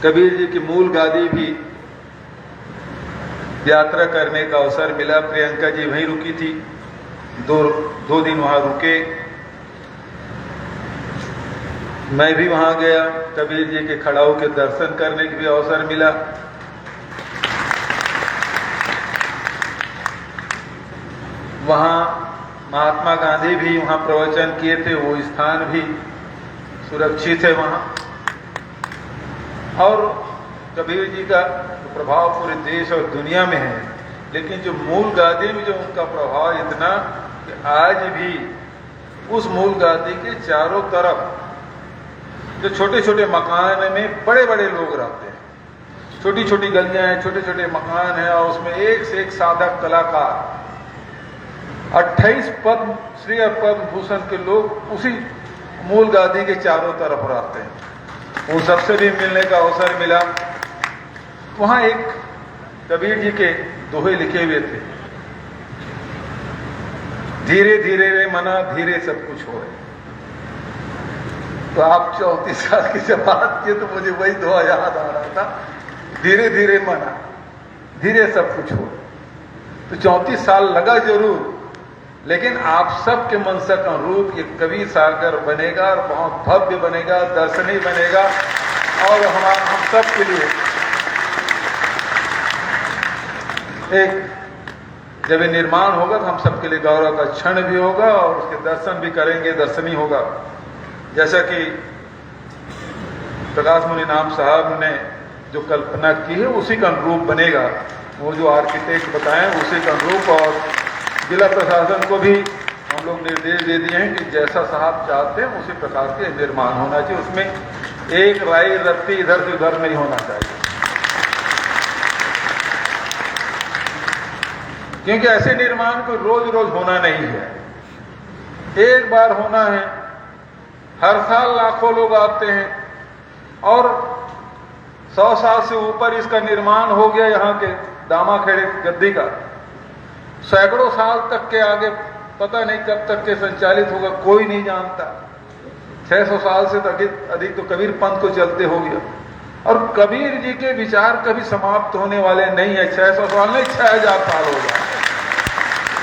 कबीर जी की मूल गादी भी यात्रा करने का अवसर मिला। प्रियंका जी वहीं रुकी थी, दो दिन वहां रुके। मैं भी वहां गया, कबीर जी के खड़ाऊ के दर्शन करने की भी अवसर मिला। वहां महात्मा गांधी भी वहां प्रवचन किए थे, वो स्थान भी सुरक्षित है वहां। और कबीर जी का प्रभाव पूरे देश और दुनिया में है, लेकिन जो मूल गादी में जो उनका प्रभाव इतना कि आज भी उस मूल गादी के चारों तरफ जो छोटे छोटे मकान में बड़े बड़े लोग रहते हैं, छोटी छोटी गलियां हैं, छोटे छोटे मकान हैं और उसमें एक से एक साधक कलाकार, 28 पद्म श्री और पद्म भूषण के लोग उसी मूल गादी के चारों तरफ रहते हैं। उन सबसे भी मिलने का अवसर मिला। वहां एक कबीर जी के दोहे लिखे हुए थे, धीरे धीरे रे मना धीरे सब कुछ हो। तो आप 34 साल की जब बात की तो मुझे वही दोहा याद आ रहा था, धीरे धीरे मना धीरे सब कुछ हो। तो 34 साल लगा जरूर, लेकिन आप सबके मनसा का रूप ये कबीर सागर बनेगा और बहुत भव्य बनेगा, दर्शनीय बनेगा और हम सब के लिए एक जब ये निर्माण होगा तो हम सबके लिए गौरव का क्षण भी होगा और उसके दर्शन भी करेंगे, दर्शनीय होगा। जैसा कि प्रकाश मुनि नाम साहब ने जो कल्पना की है उसी का अनुरूप बनेगा, वो जो आर्किटेक्ट बताएं उसी का अनुरूप। और जिला प्रशासन को भी हम लोग निर्देश दे दिए हैं कि जैसा साहब चाहते हैं उसी प्रकार के निर्माण होना चाहिए, उसमें एक राई रत्ती इधर से उधर नहीं होना चाहिए। क्योंकि ऐसे निर्माण को रोज रोज होना नहीं है, एक बार होना है। हर साल लाखों लोग आते हैं और 100 साल से ऊपर इसका निर्माण हो गया। यहाँ के दामाखेड़े गद्दी का सैकड़ों साल तक के आगे पता नहीं कब तक के संचालित होगा, कोई नहीं जानता। 600 साल से अधिक तो कबीर पंथ को चलते हो गया। और कबीर जी के विचार कभी समाप्त होने वाले नहीं है। 600 साल नहीं, 6000 साल हो गया,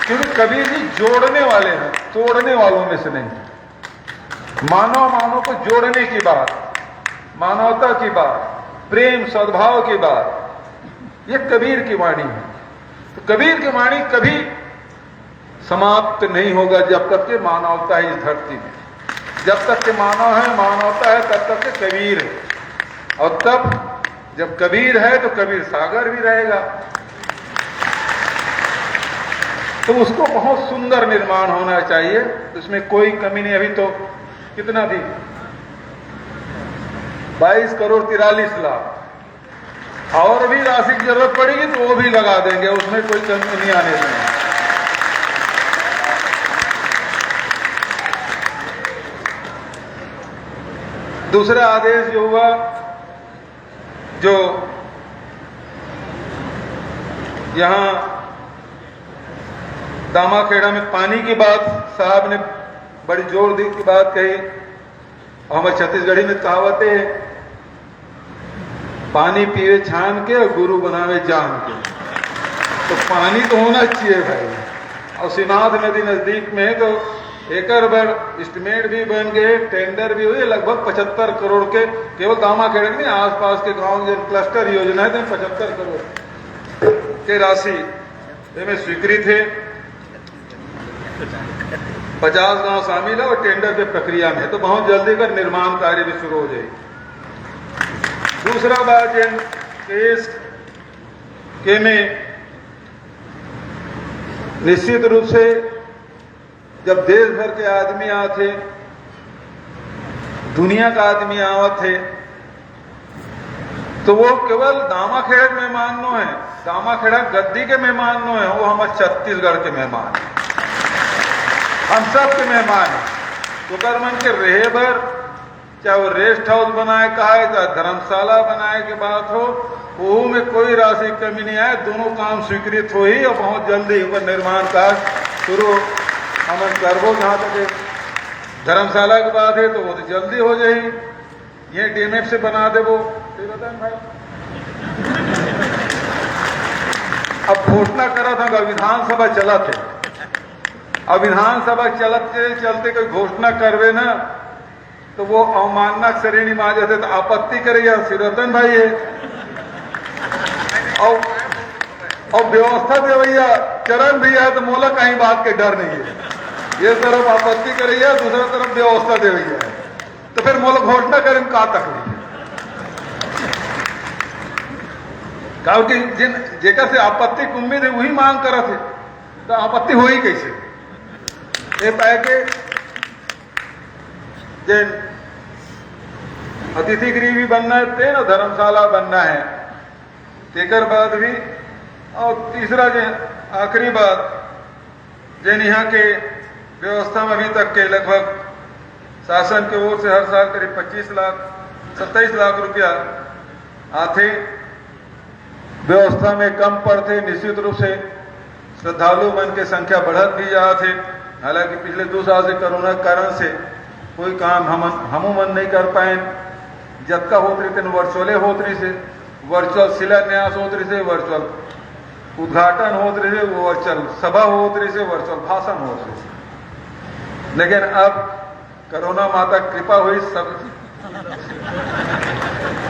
क्योंकि कबीर जी जोड़ने वाले हैं, तोड़ने वालों में से नहीं। मानव को जोड़ने की बात, मानवता की बात, प्रेम सद्भाव की बात, ये कबीर की वाणी है। तो कबीर की वाणी कभी समाप्त नहीं होगा जब तक के मानवता है इस धरती में। जब तक के मानव है, मानवता है, तब तक के कबीर है। और तब जब कबीर है तो कबीर सागर भी रहेगा। तो उसको बहुत सुंदर निर्माण होना चाहिए, उसमें कोई कमी नहीं। अभी तो कितना भी 22 करोड़ 43 लाख, और भी राशि की जरूरत पड़ेगी तो वो भी लगा देंगे, उसमें कोई कमी नहीं आने देंगे। दूसरा आदेश जो हुआ, जो यहां दामाखेड़ा में पानी की बात साहब ने बड़ी जोर दी की बात कही। हमारे छत्तीसगढ़ी में कहावतें है, पानी पीवे छान के और गुरु बनावे जान के। तो पानी तो होना चाहिए भाई। और सिनाद नदी नजदीक में है तो एकड़ भर एस्टिमेट भी बन गए, टेंडर भी हुए, लगभग 75 करोड़ के केवल दामाखेड़ा में आसपास के गांव जो क्लस्टर योजना है 75 करोड़ के राशि में स्वीकृत है। 50 गांव शामिल है और टेंडर के प्रक्रिया में, तो बहुत जल्दी कर निर्माण कार्य भी शुरू हो जाएगी। दूसरा बात केस के में निश्चित रूप से जब देश भर के आदमी आते, दुनिया का आदमी आवत है, तो वो केवल दामाखेड़ा के मेहमान नो है, दामाखेड़ा गद्दी के मेहमान नो है, वो हमारे छत्तीसगढ़ के मेहमान है, हम सब के मेहमान है। तुकरमन के रहे भर, चाहे वो रेस्ट हाउस बनाए कहा है, चाहे धर्मशाला बनाए के बात हो, वो में कोई राशि कमी नहीं आए। दोनों काम स्वीकृत हो ही और बहुत जल्दी ऊपर निर्माण कार्य शुरू हम करबो। जहां तक धर्मशाला की बात है तो वो तो जल्दी हो जाएगी, ये डीएमएफ से बना दे वो भाई। अब घोषणा करा था, विधानसभा चला थे, अब विधानसभा चलते चलते कोई घोषणा करवे ना तो वो अवमानना श्रेणी में आ जाते, तो आपत्ति करेगा सिरतन भाई है। और व्यवस्था दे भैया चरण भैया है, तो मोला कहीं बात के डर नहीं है। ये तरफ आपत्ति करेगा, दूसरा तरफ व्यवस्था दे भैया है, तो फिर मोला घोषणा करें का तकलीफ। क्योंकि जिन जेकर से आपत्ति की उम्मीद है वही मांग करा थे, तो आपत्ति हुई कैसे? ये पाए के जिन अतिथि गृह भी बनना है ना, धर्मशाला बनना है, तेकर बाद भी। और तीसरा जो आखिरी बात, जिन यहाँ के व्यवस्था में अभी तक के लगभग शासन की ओर से हर साल करीब 27 लाख रुपया आते, व्यवस्था में कम पड़ते। निश्चित रूप से श्रद्धालु मन की संख्या बढ़त भी जाते। हालांकि पिछले 2 साल से कोरोना के कारण से कोई काम हम मन नहीं कर पाए। जत्का होत रही तेन वर्चुअले होत रही से, वर्चुअल शिलान्यास होत रही से, वर्चुअल उद्घाटन होत रही से, वर्चुअल सभा होत रही से, वर्चुअल भाषण होत रही से। लेकिन अब कोरोना माता कृपा हुई सब।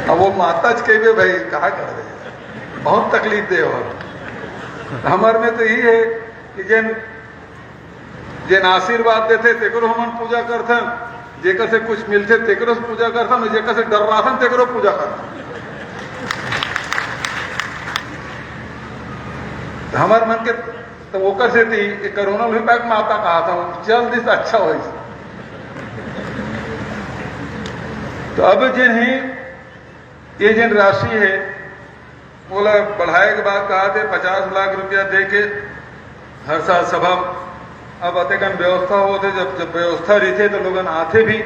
अब वो माता के भाई कहा कर रहे, बहुत तकलीफ दे। और हमारे में तो यही है कि जिन आशीर्वाद देते तेकरो हमन पूजा करथन, जेकर से कुछ मिलते तेकरो से पूजा करथन, जेकर से डर रहा तेकरो पूजा करथन। हमारे मन के तो ओकर से थी कि कोरोना विभाग माता कहा था जल्दी से अच्छा हो। तो अब ये जिन राशि है बोला बढ़ाए के बाद कहा थे 50 लाख रुपया दे के हर साल सभा अब अतेकन व्यवस्था होते जब व्यवस्था रही थे तो लोग आते भी,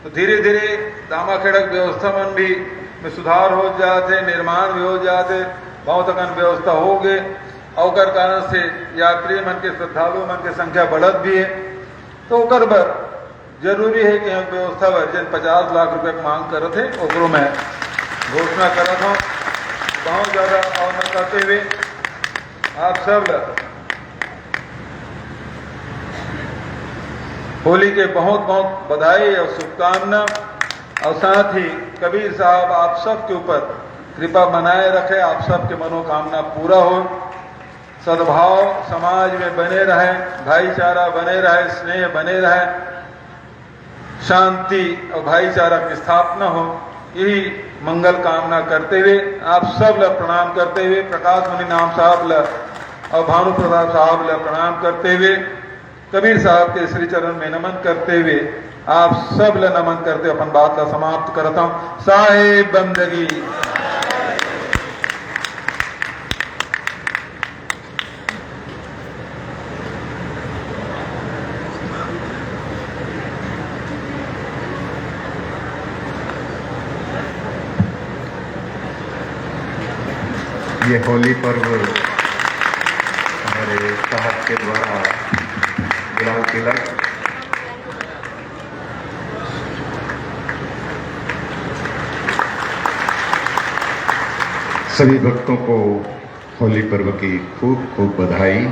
तो धीरे धीरे दामाखेड़क व्यवस्था में सुधार हो जाते, निर्माण भी हो जाते, बहुत अकन व्यवस्था हो गए। और कारण से यात्री मन के श्रद्धालु मन के संख्या बढ़त भी है। तो ओकर बर जरूरी है कि हम व्यवस्था बर जिन 50 लाख रुपए की मांग करत है ओकरो में घोषणा करत हूँ। बहुत ज्यादा और न करते हुए आप सब होली के बहुत बहुत बधाई और शुभकामना। और साथ ही कबीर साहब आप सब के ऊपर कृपा बनाए रखे, आप सब के मनोकामना पूरा हो, सद्भाव समाज में बने रहे, भाईचारा बने रहे, स्नेह बने रहे, शांति और भाईचारा की स्थापना हो, यही मंगल कामना करते हुए आप सब ला प्रणाम करते हुए, प्रकाश मुनि नाम साहब ला और भानु प्रताप साहब ला प्रणाम करते हुए, कबीर साहब के श्री चरण में नमन करते हुए आप सब ला नमन करते अपन बात ला समाप्त करता हूं। साहेब बंदगी। ये होली पर्व हमारे साहब के द्वारा गुलाल तिलक सभी भक्तों को होली पर्व की खूब खूब बधाई।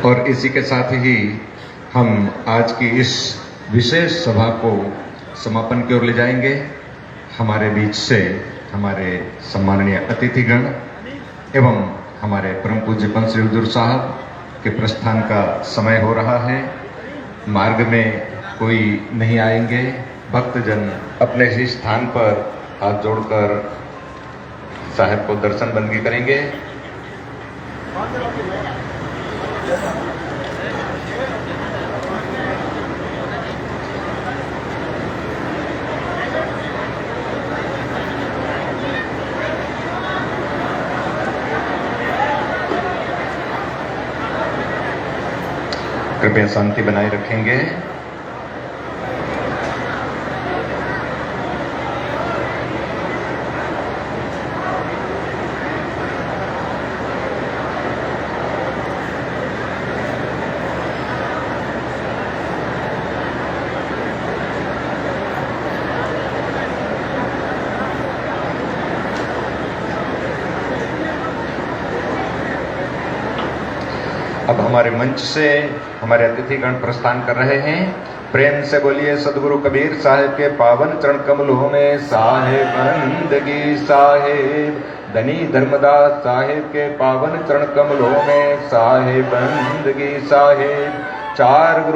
और इसी के साथ ही हम आज की इस विशेष सभा को समापन की ओर ले जाएंगे। हमारे बीच से हमारे सम्माननीय अतिथिगण एवं हमारे परम पूज्य पंत श्री हुजूर साहब के प्रस्थान का समय हो रहा है। मार्ग में कोई नहीं आएंगे। भक्तजन अपने ही स्थान पर हाथ जोड़कर साहब को दर्शन बंदगी करेंगे। कृपया शांति बनाए रखेंगे। अब हमारे मंच से हमारे अतिथिगण प्रस्थान कर रहे हैं। प्रेम से बोलिए सदगुरु कबीर साहिब के पावन चरण कमलों में साहेब बंदगी साहेब, धनी धर्मदास साहिब के पावन चरण कमलों में साहेब बंदगी साहेब। चार